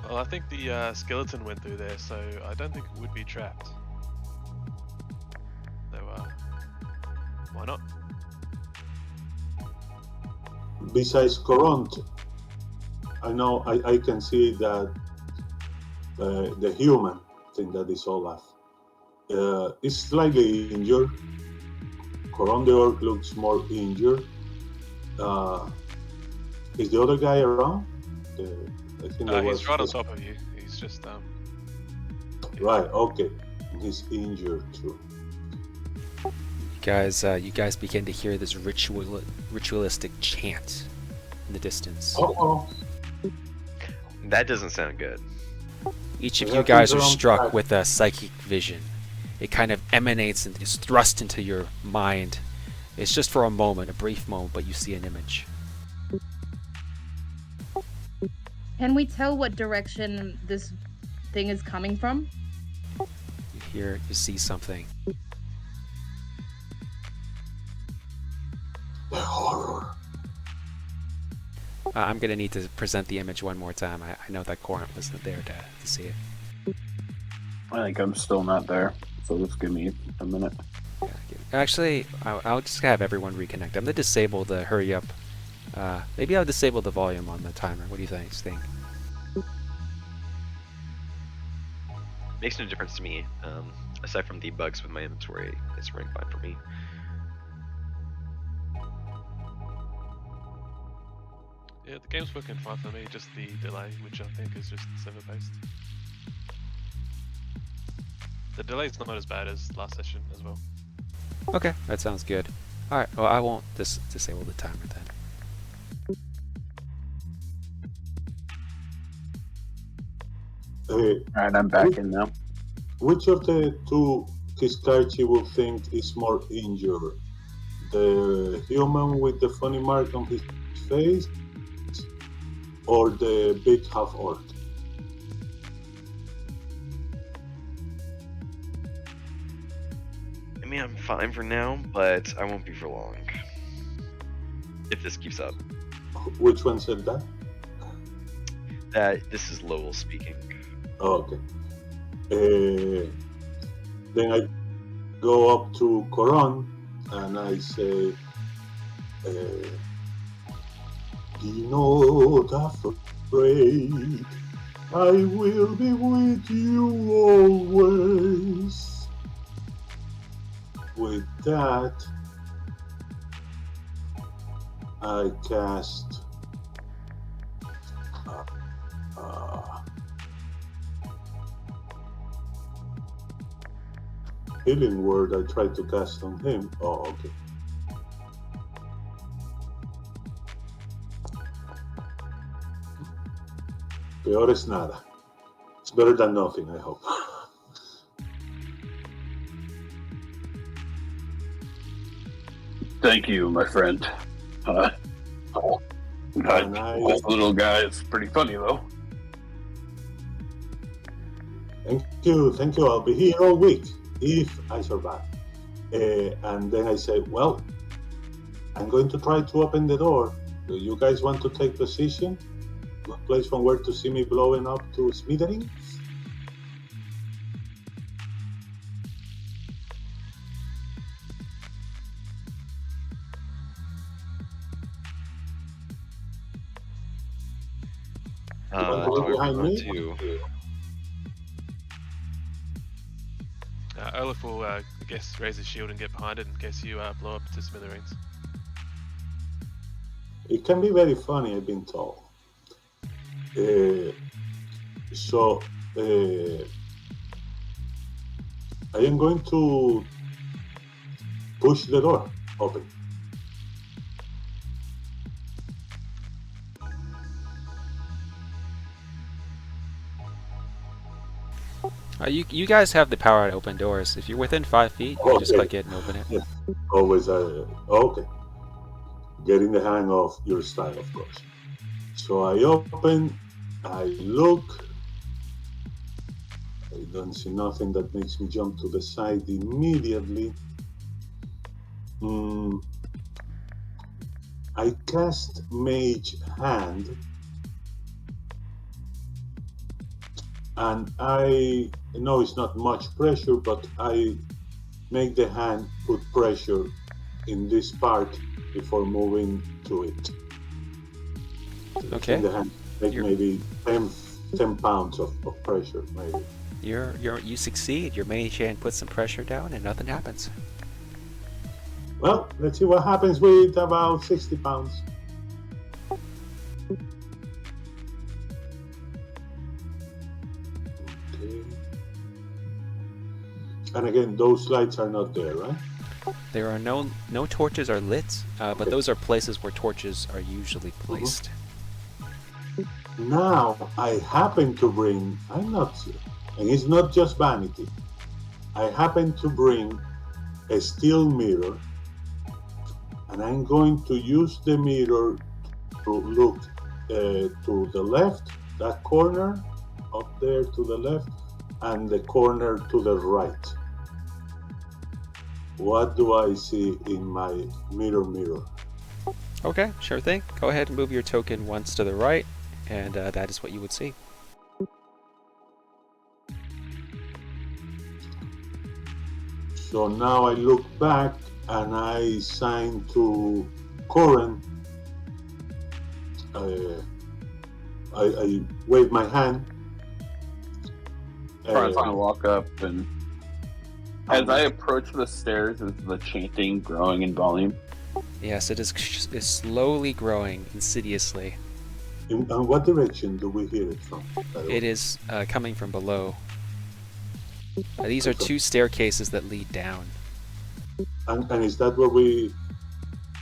Well, I think the skeleton went through there, so I don't think it would be trapped. So, why not?
Besides Koront, I know I can see that the human thing that is Olaf is slightly injured. Koront the orc looks more injured. Is the other guy around? I think
He's right on top of you. He's just
Right. Okay. He's injured too.
You guys begin to hear this ritualistic chant in the distance.
Oh.
That doesn't sound good.
Each of
We
you
have to
guys are
drum
struck
back.
with a psychic vision. It kind of emanates and is thrust into your mind. It's just for a moment, a brief moment, but you see an image.
Can we tell what direction this thing is coming from?
You see something.
The horror.
I'm gonna need to present the image one more time. I know that Koront wasn't there to see it.
I think I'm still not there, so just give me a minute.
Yeah, actually, I'll just have everyone reconnect. I'm gonna disable the hurry up. Maybe I'll disable the volume on the timer. What do you guys think?
Makes no difference to me. Aside from the bugs with my inventory, it's running fine for me.
Yeah, the game's working fine for me, just the delay, which I think is just server-based. The delay's not as bad as last session as well.
Okay, that sounds good. Alright, well I won't disable the timer then.
Alright, I'm back in now.
Which of the two Kiskartchi will think is more injured? The human with the funny mark on his face, or the big half orc?
I mean, I'm fine for now, but I won't be for long. If this keeps up.
Which one said that?
This is Lowell speaking.
Oh, okay. Then I go up to Koront and I say, "Be not afraid. I will be with you always." With that, I cast healing word. I tried to cast on him. Oh, okay. Peor es nada. It's better than nothing, I hope.
Thank you, my friend. That little guy is pretty funny, though.
Thank you. I'll be here all week if I survive. And then I say, well, I'm going to try to open the door. Do you guys want to take position? Good place from where to see me blowing up to smithereens?
Do I
behind
want
me?
to?
Olaf will, I guess, raise his shield and get behind it in case you blow up to smithereens.
It can be very funny, I've been told. So I am going to push the door open.
You guys have the power to open doors. If you're within 5 feet, you can just
Okay.
click it and open it.
Yeah. Always, okay. Getting the hang of your style, of course. So I open, I look. I don't see nothing that makes me jump to the side immediately. I cast Mage Hand. And I know it's not much pressure, but I make the hand put pressure in this part before moving to it.
Okay.
In the hand, make maybe 10 pounds of pressure, maybe.
You succeed. Your mage hand puts some pressure down, and nothing happens.
Well, let's see what happens with about 60 pounds. Okay. And again, those lights are not there, right?
There are no torches are lit, but
Okay.
those are places where torches are usually placed.
Now I happen to bring, I'm not, and it's not just vanity, I happen to bring a steel mirror, and I'm going to use the mirror to look to the left, that corner up there to the left, and the corner to the right. What do I see in my mirror?
Okay, sure thing. Go ahead and move your token once to the right, and that is what you would see.
So now I look back and I sign to Koront. I wave my hand.
Korant's gonna walk up, and as I approach the stairs, is the chanting growing in volume?
Yes, it is slowly growing insidiously.
In what direction do we hear it from?
It is coming from below. These are two staircases that lead down.
And is that where we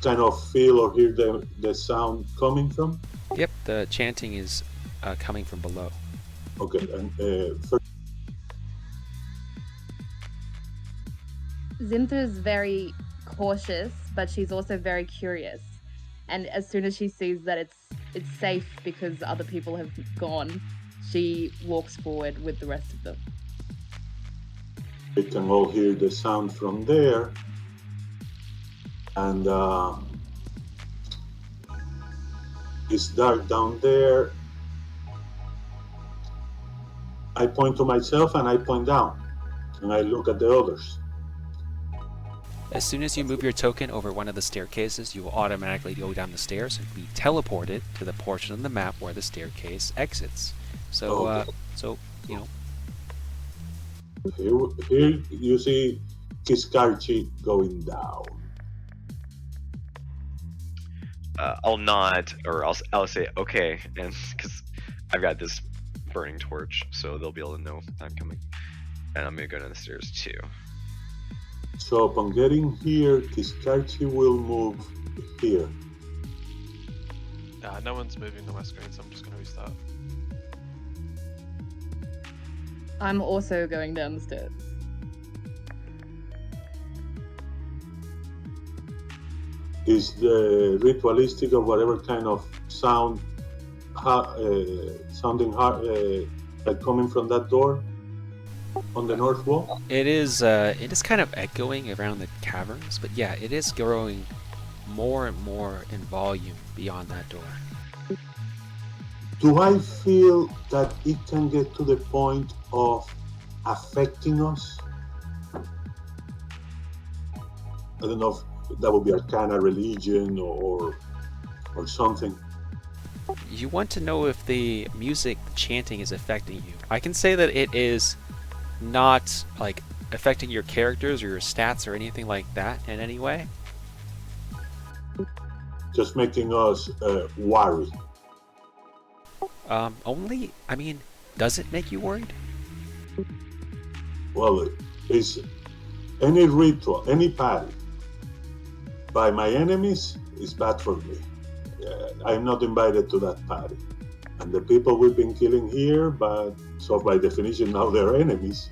kind of feel or hear the sound coming from?
Yep, the chanting is coming from below.
Okay, and first,
Zynthra is very cautious, but she's also very curious. And as soon as she sees that it's safe because other people have gone, she walks forward with the rest of them.
we can all hear the sound from there. And it's dark down there. I point to myself and I point down. And I look at the others.
As soon as you move your token over one of the staircases, you will automatically go down the stairs and be teleported to the portion of the map where the staircase exits. So,
Okay.
you know,
Here you see Kiskartchi going down.
I'll nod, or I'll say okay, and because I've got this burning torch, so they'll be able to know I'm coming. And I'm gonna go down the stairs too.
So upon getting here, Kiskartchi will move here.
No one's moving the west screen, so I'm just going to restart.
I'm also going down the stairs.
Is the ritualistic or whatever kind of sound sounding like coming from that door on the north wall?
it is kind of echoing around the caverns, but yeah, it is growing more and more in volume beyond that door.
Do I feel that it can get to the point of affecting us? I don't know if that would be Arcana, religion, or something.
You want to know if the music chanting is affecting you. I can say that it is not like affecting your characters or your stats or anything like that in any way.
Just making us worry.
Only, I mean, does it make you worried?
Well, is any ritual, any party by my enemies is bad for me. I'm not invited to that party. And the people we've been killing here, but so by definition now they're enemies.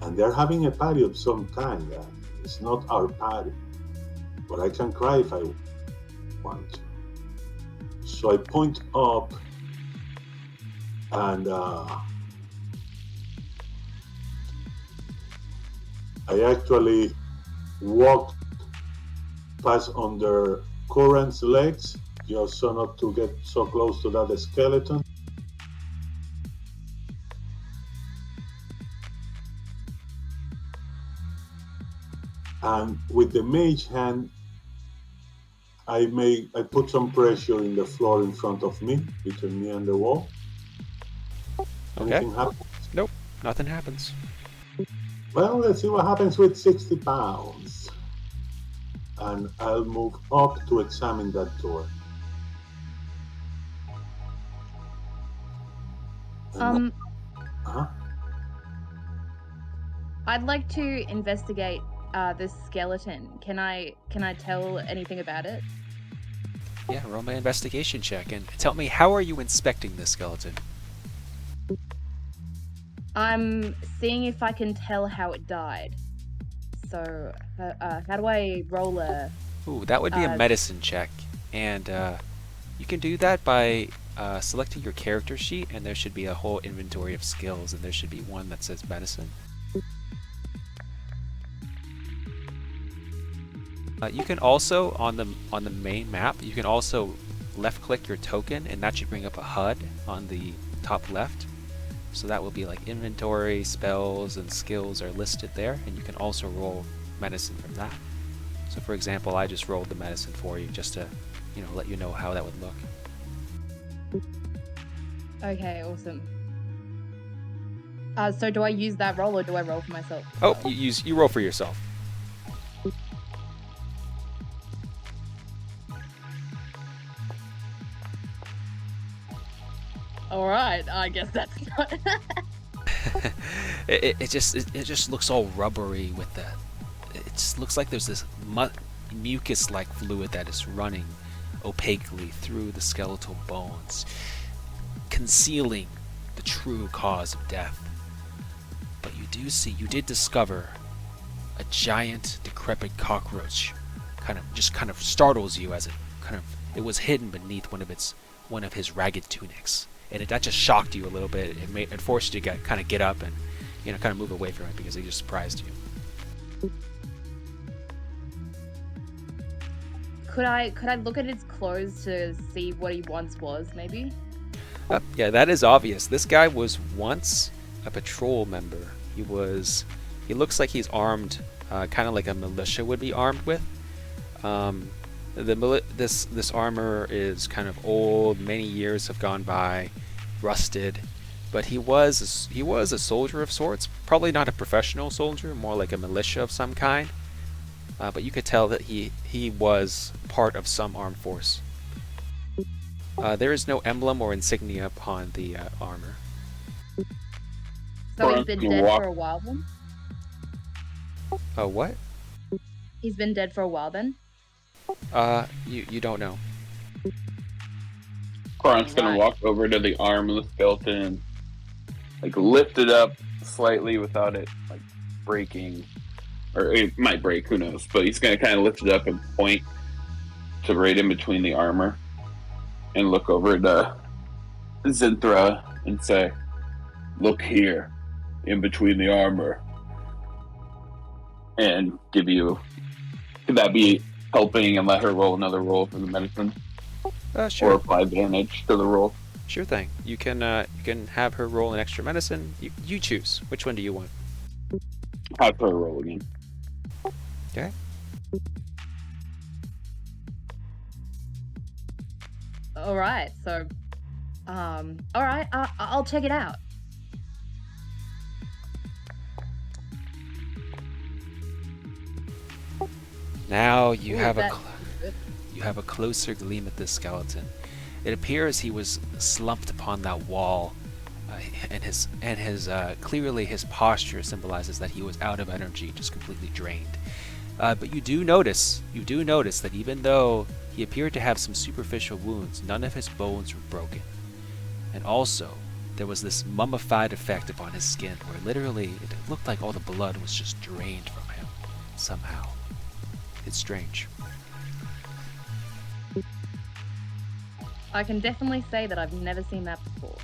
And they're having a party of some kind. It's not our party. But I can cry if I want to. So I point up and I actually walk past under Koront's legs, just so not to get so close to that skeleton. And with the mage hand, I put some pressure in the floor in front of me, between me and the wall.
Okay.
Anything happens?
Nope, nothing happens.
Well, let's see what happens with 60 pounds. And I'll move up to examine that door. And
I'd like to investigate this skeleton. Can I tell anything about it?
Yeah, roll my investigation check and tell me, how are you inspecting this skeleton?
I'm seeing if I can tell how it died. So, how do I roll a...
Ooh, that would be a medicine check. And you can do that by selecting your character sheet, and there should be a whole inventory of skills, and there should be one that says medicine. You can also, on the main map, you can also left-click your token, and that should bring up a HUD on the top left. So that will be like inventory, spells, and skills are listed there, and you can also roll medicine from that. So for example, I just rolled the medicine for you just to, let you know how that would look.
Okay, awesome. So do I use that roll or do I roll for myself?
Oh, you roll for yourself.
All right, I guess that's not.
it just looks all rubbery with the. It just looks like there's this mucus-like fluid that is running opaquely through the skeletal bones, concealing the true cause of death. But you did discover a giant, decrepit cockroach. Kind of startles you as it was hidden beneath one of his ragged tunics. And that just shocked you a little bit. It forced you to get up and kind of move away from it because it just surprised you.
Could I look at his clothes to see what he once was, maybe?
Yeah, that is obvious. This guy was once a patrol member. He looks like he's armed, kind of like a militia would be armed with. This armor is kind of old. Many years have gone by, rusted, but he was a soldier of sorts. Probably not a professional soldier, more like a militia of some kind. But you could tell that he was part of some armed force. There is no emblem or insignia upon the armor.
So he's been dead for a while then?
What?
He's been dead for a while then?
You don't know.
Koront's gonna walk over to the arm of the skeleton and lift it up slightly without it breaking, or it might break, who knows, but he's gonna kind of lift it up and point to right in between the armor and look over to Zynthra and say, "Look here, in between the armor," and give you, could that be helping, and let her roll another roll for the medicine?
Sure.
Or apply advantage to the roll.
Sure thing. You can have her roll an extra medicine. You choose. Which one do you want?
Have her roll again.
Okay.
All right. So, all right. I'll check it out.
Now you have a closer gleam at this skeleton. It appears he was slumped upon that wall, and his clearly his posture symbolizes that he was out of energy, just completely drained. But you do notice that even though he appeared to have some superficial wounds, none of his bones were broken. And also, there was this mummified effect upon his skin, where literally it looked like all the blood was just drained from him somehow. It's strange.
I can definitely say that I've never seen that before.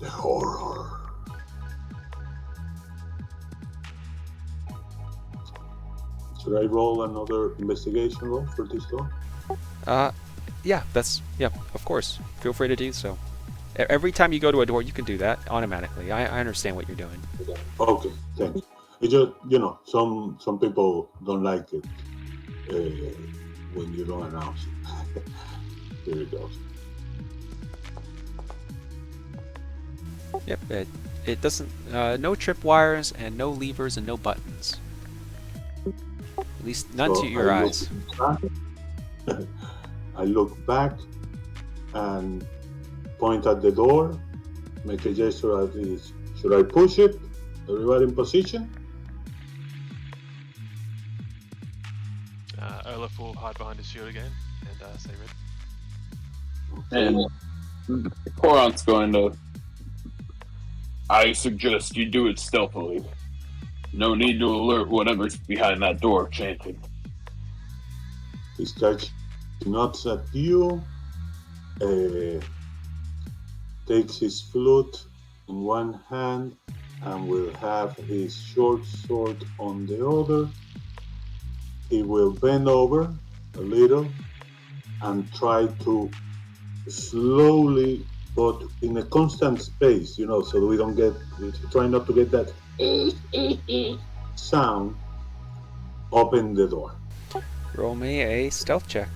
The horror. Should I roll another investigation roll for this door?
Yeah, of course. Feel free to do so. Every time you go to a door, you can do that automatically. I understand what you're doing.
Okay, thanks. It's just, some people don't like it when you don't announce it. Here it goes.
Yep, it doesn't, no tripwires and no levers and no buttons. At least none to your eyes.
I look back and point at the door, make a gesture at this. Should I push it? Everybody in position?
Olaf will hide behind his shield again and say red.
And Koront's going to. I suggest you do it stealthily. No need to alert whatever's behind that door chanting.
Kiskartchi nods at you, takes his flute in one hand and will have his short sword on the other. He will bend over a little and try to slowly, but in a constant pace, so that we don't get, try not to get that sound, open the door.
Roll me a stealth check.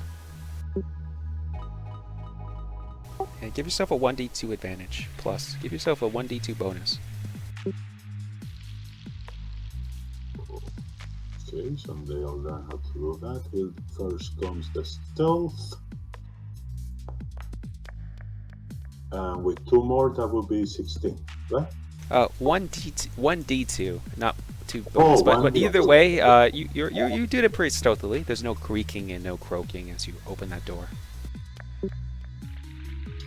And give yourself a 1d2 advantage. Plus, give yourself a 1d2 bonus.
Okay, someday I'll learn how to do that. Here first comes the stealth. And with 2 more, that will be 16, right?
1d2, not 2 bonus. But either way, you did it pretty stealthily. There's no creaking and no croaking as you open that door.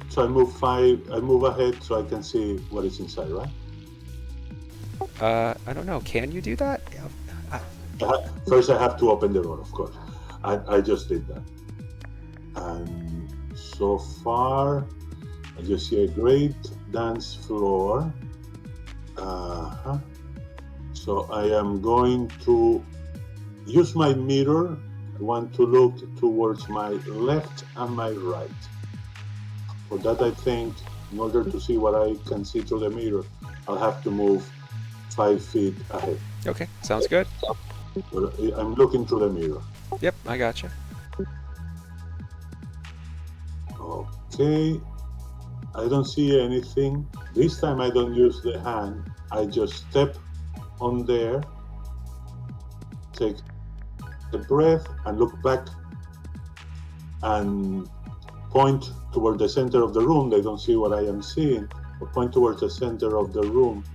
So I move 5. I move ahead so I can see what is inside, right?
I don't know. Can you do that?
First, I have to open the door, of course. I just did that. And so far, I just see a great dance floor. So I am going to use my mirror. I want to look towards my left and my right. For that, I think, in order to see what I can see through the mirror, I'll have to move 5 feet ahead.
Okay, sounds good.
But I'm looking through the mirror.
Yep, I gotcha.
Okay. I don't see anything. This time I don't use the hand. I just step on there, take a breath, and look back and point toward the center of the room. They don't see what I am seeing, but point towards the center of the room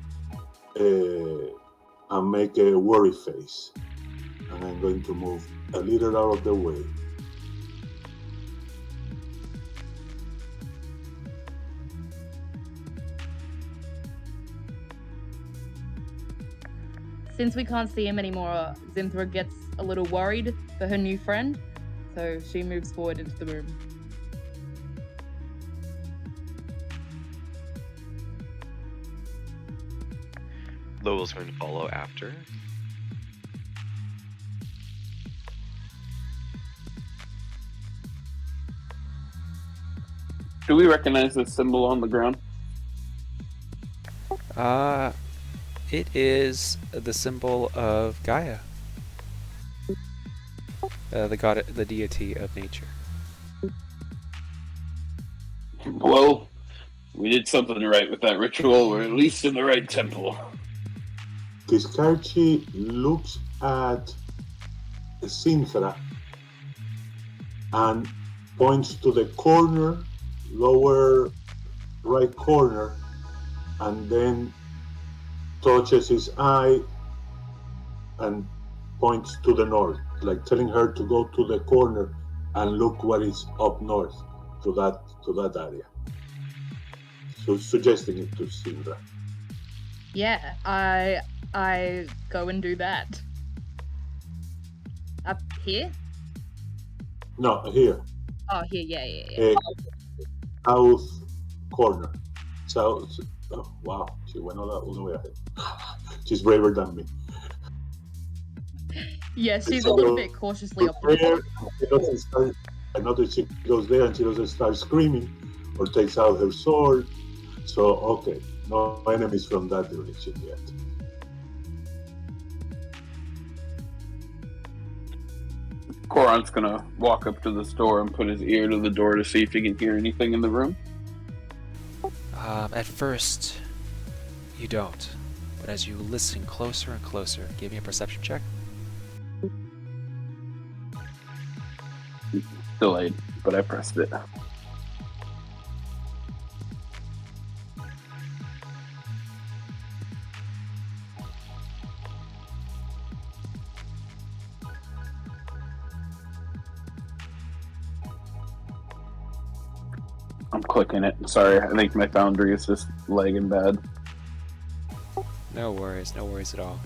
and make a worry face. And I'm going to move a little out of the way.
Since we can't see him anymore, Zynthra gets a little worried for her new friend, so she moves forward into the room.
Lowell's going to follow after.
Do we recognize this symbol on the ground?
It is the symbol of Gaia, the deity of nature.
Well, we did something right with that ritual. We're at least in the right temple.
Kiskartchi looks at Zynthra and points to the corner, lower right corner, and then touches his eye and points to the north, like telling her to go to the corner and look what is up north to that area. So suggesting it to Zynthra.
Yeah, I go and do that. Up here?
No, here.
Oh, here, yeah.
South corner. South. Oh, wow, she went all the way ahead. She's braver than me.
Yeah, she's a little bit cautiously optimistic.
I notice she goes there and she doesn't start screaming or takes out her sword. So, okay, no enemies from that direction yet.
Koront's gonna walk up to this door and put his ear to the door to see if he can hear anything in the room.
At first, you don't. But as you listen closer and closer, give me a perception check.
Delayed, but I pressed it. I'm clicking it. Sorry, I think my Foundry is just lagging bad.
No worries at all.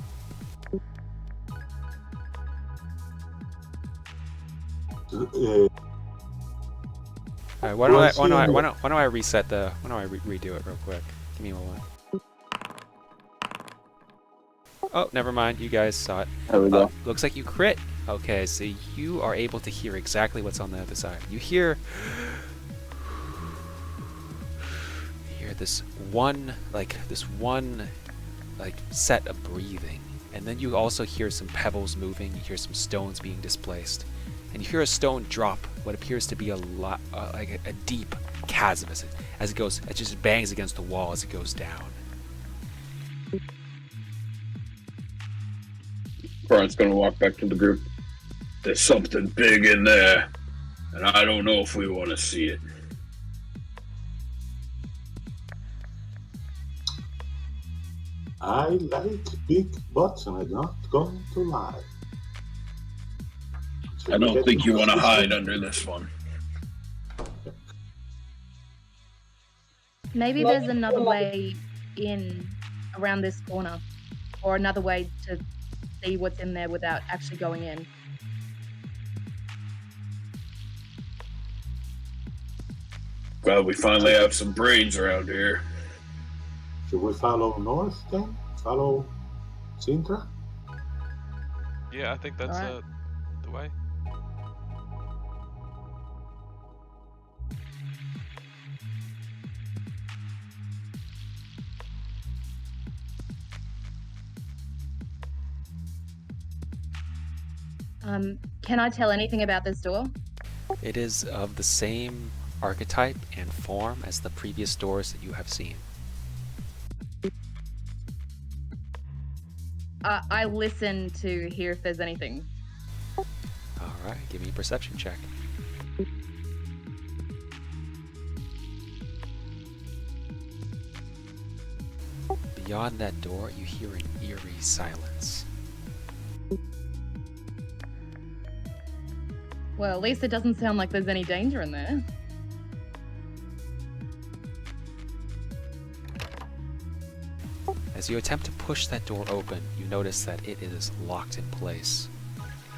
Alright, why don't I reset the... Why don't I redo it real quick? Give me a moment. Oh, never mind. You guys saw it.
There we go.
Looks like you crit. Okay, so you are able to hear exactly what's on the other side. You hear this one set of breathing, and then you also hear some pebbles moving. You hear some stones being displaced, and you hear a stone drop what appears to be a deep chasm as it goes. It just bangs against the wall as it goes down.
Korant's gonna walk back to the group. There's something big in there, and I don't know if we want to see it.
I like big butts, and I'm not going to lie.
I don't think you want to hide under this one.
Maybe there's another way in around this corner, or another way to see what's in there without actually going in.
Well, we finally have some brains around here.
Should we follow north then? Follow Zynthra?
Yeah, I think that's
Alright.
the way.
Can I tell anything about this door?
It is of the same archetype and form as the previous doors that you have seen.
I listen to hear if there's anything.
Alright, give me a perception check. Beyond that door, you hear an eerie silence.
Well, at least it doesn't sound like there's any danger in there.
As you attempt to push that door open, you notice that it is locked in place.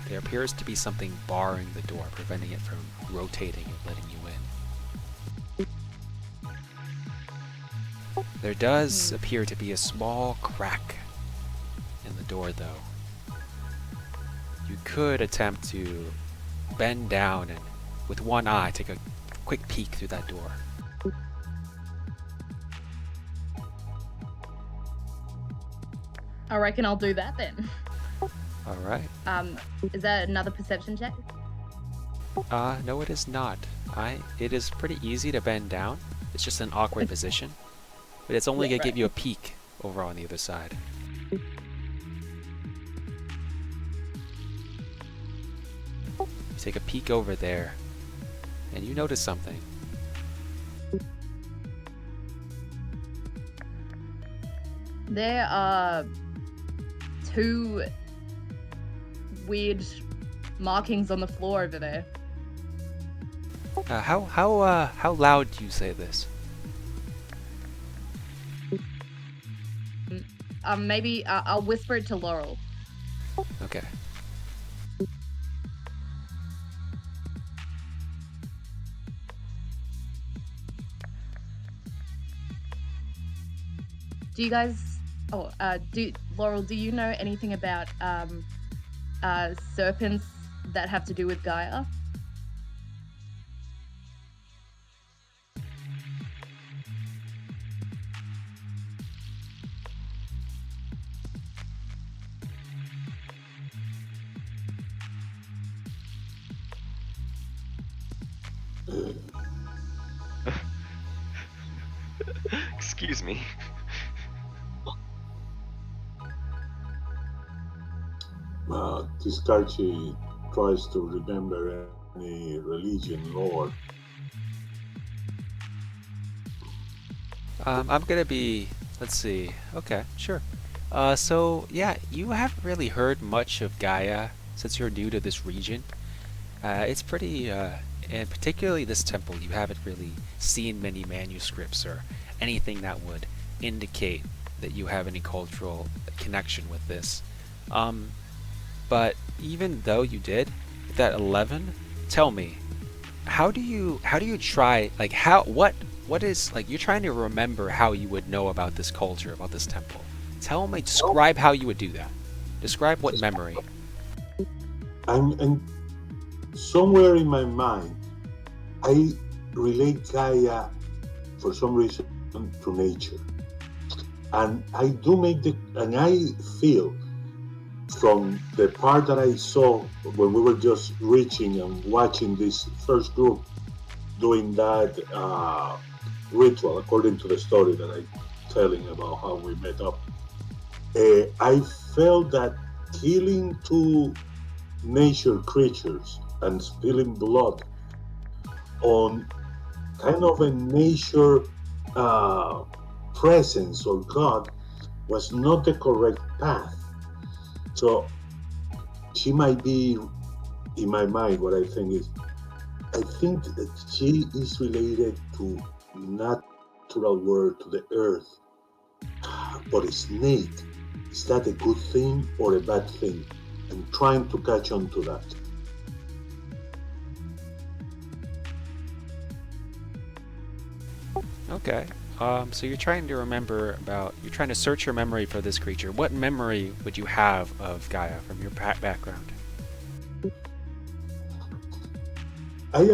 There appears to be something barring the door, preventing it from rotating and letting you in. There does appear to be a small crack in the door, though. You could attempt to bend down and, with one eye, take a quick peek through that door.
I reckon I'll do that then.
Alright.
Is that another perception check?
No, it is not. It is pretty easy to bend down. It's just an awkward position. But it's only
Yeah,
gonna give
right.
you a peek over on the other side. You take a peek over there, and you notice something.
There are two weird markings on the floor over there.
How loud do you say this?
Maybe I'll whisper it to Laurel.
Okay.
Do you guys? Laurel, do you know anything about serpents that have to do with Gaia?
Excuse me.
Kiskartchi tries to remember any religion lore.
I'm gonna be. Let's see. Okay, sure. So yeah, you haven't really heard much of Gaia since you're new to this region. It's pretty and particularly this temple, you haven't really seen many manuscripts or anything that would indicate that you have any cultural connection with this. But even though you did, with that 11, tell me, how do you try, like, what is, like, you're trying to remember how you would know about this culture, about this temple. Tell me, describe how you would do that. Describe what memory.
I'm somewhere in my mind, I relate Gaia for some reason to nature. And I do and I feel from the part that I saw when we were just reaching and watching this first group doing that ritual, according to the story that I'm telling about how we met up, I felt that killing two nature creatures and spilling blood on kind of a nature presence or God was not the correct path. So she might be, in my mind, what I think that she is related to natural world, to the earth. But a snake, is that a good thing or a bad thing? I'm trying to catch on to that.
Okay. So you're trying to search your memory for this creature. What memory would you have of Gaia from your background?
I've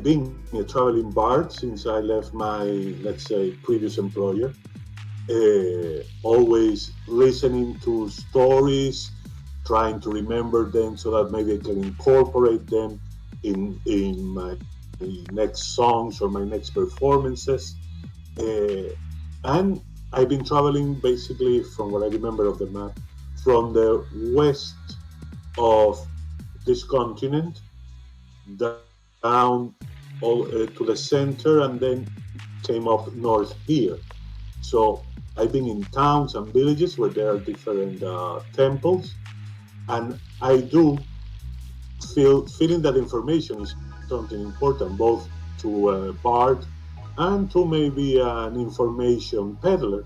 been a traveling bard since I left my, let's say, previous employer. Always listening to stories, trying to remember them so that maybe I can incorporate them in my next songs or my next performances. And I've been traveling basically, from what I remember of the map, from the west of this continent down to the center, and then came up north here. So I've been in towns and villages where there are different temples, and I do feeling that information is something important, both to a bard and to maybe an information peddler.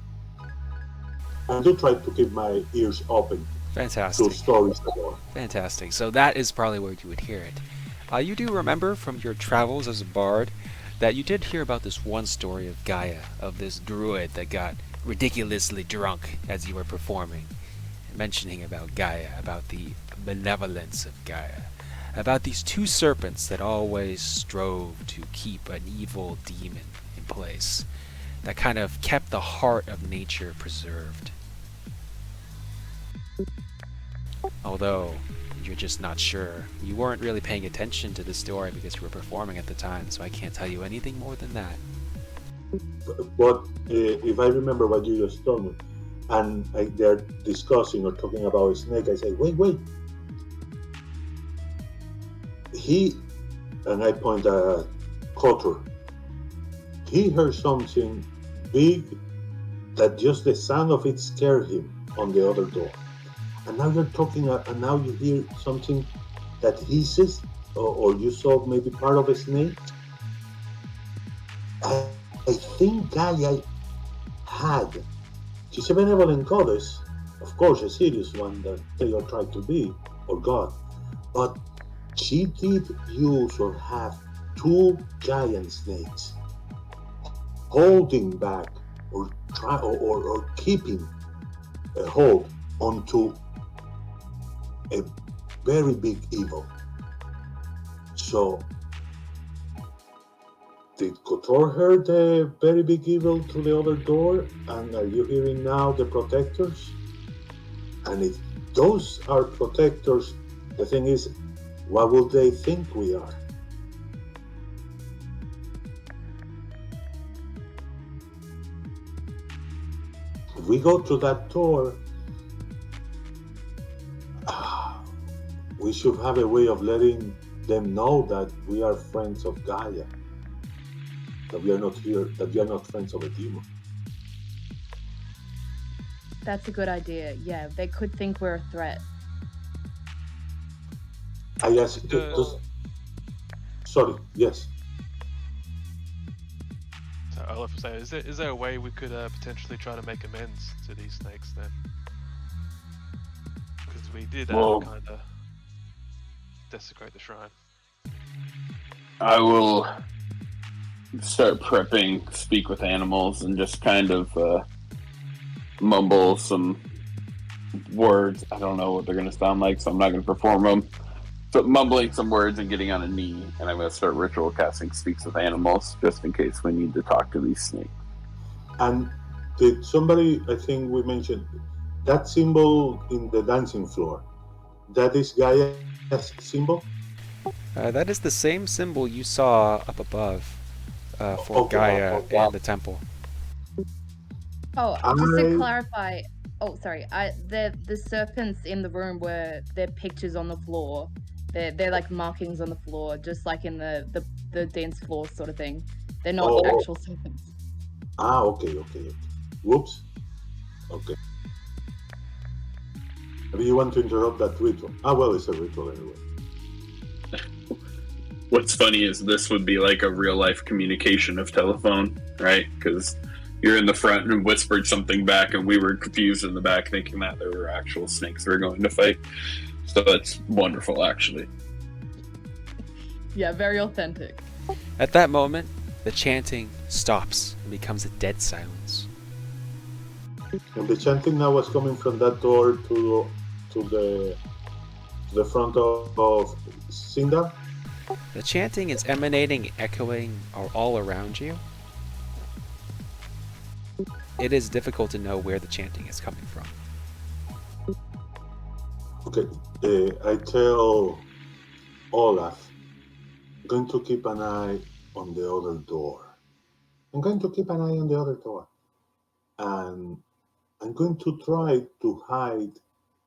I do try to keep my ears open.
Fantastic.
To stories about.
Fantastic. So that is probably where you would hear it. You do remember from your travels as a bard that you did hear about this one story of Gaia, of this druid that got ridiculously drunk as you were performing, mentioning about Gaia, about the benevolence of Gaia, about these two serpents that always strove to keep an evil demon in place, that kind of kept the heart of nature preserved. Although you're just not sure. You weren't really paying attention to the story because you were performing at the time, so I can't tell you anything more than that.
But if I remember what you just told me, and they're discussing or talking about a snake, I say, wait. And I point at Kotor. He heard something big that just the sound of it scared him on the other door. And now you're talking, and now you hear something that hisses, or you saw maybe part of a snake. I think Gaia she's a benevolent goddess, of course, a serious one that they are trying to be, or God. But she did use or have two giant snakes holding back or keeping a hold onto a very big evil. So, did Kotor hear the very big evil through the other door? And are you hearing now the protectors? And if those are protectors, the thing is, what would they think we are? If we go to that door, we should have a way of letting them know that we are friends of Gaia, that we are not here, that we are not friends of a demon.
That's a good idea. Yeah, they could think we're a threat.
I ask, Sorry, yes.
So Olaf was saying, is there a way we could potentially try to make amends to these snakes then? Because we did
Well-
kind of desecrate the shrine.
I will start prepping, speak with animals, and just kind of mumble some words. I don't know what they're going to sound like, so I'm not going to perform them. So mumbling some words and getting on a knee, and I'm going to start ritual casting speaks with animals, just in case we need to talk to these snakes.
And did somebody, I think we mentioned, that symbol in the dancing floor, that is Gaia's symbol?
That is the same symbol you saw up above for
Okay,
Gaia
okay.
and the temple.
Oh, just to
I-
clarify. Oh, sorry. The serpents in the room were their pictures on the floor. They're like markings on the floor, just like in the dance floor sort of thing. They're not
Oh.
actual serpents.
Okay. Whoops. Okay. Maybe you want to interrupt that ritual. Well, it's a ritual anyway.
What's funny is this would be like a real life communication of telephone, right? Because you're in the front and whispered something back, and we were confused in the back thinking that there were actual snakes we were going to fight. So that's wonderful, actually.
Yeah, very authentic.
At that moment, the chanting stops and becomes a dead silence.
And the chanting now was coming from that door to the front of Zynthra.
The chanting is emanating, echoing all around you. It is difficult to know where the chanting is coming from.
Okay, I tell Olaf, I'm going to keep an eye on the other door. I'm going to keep an eye on the other door. And I'm going to try to hide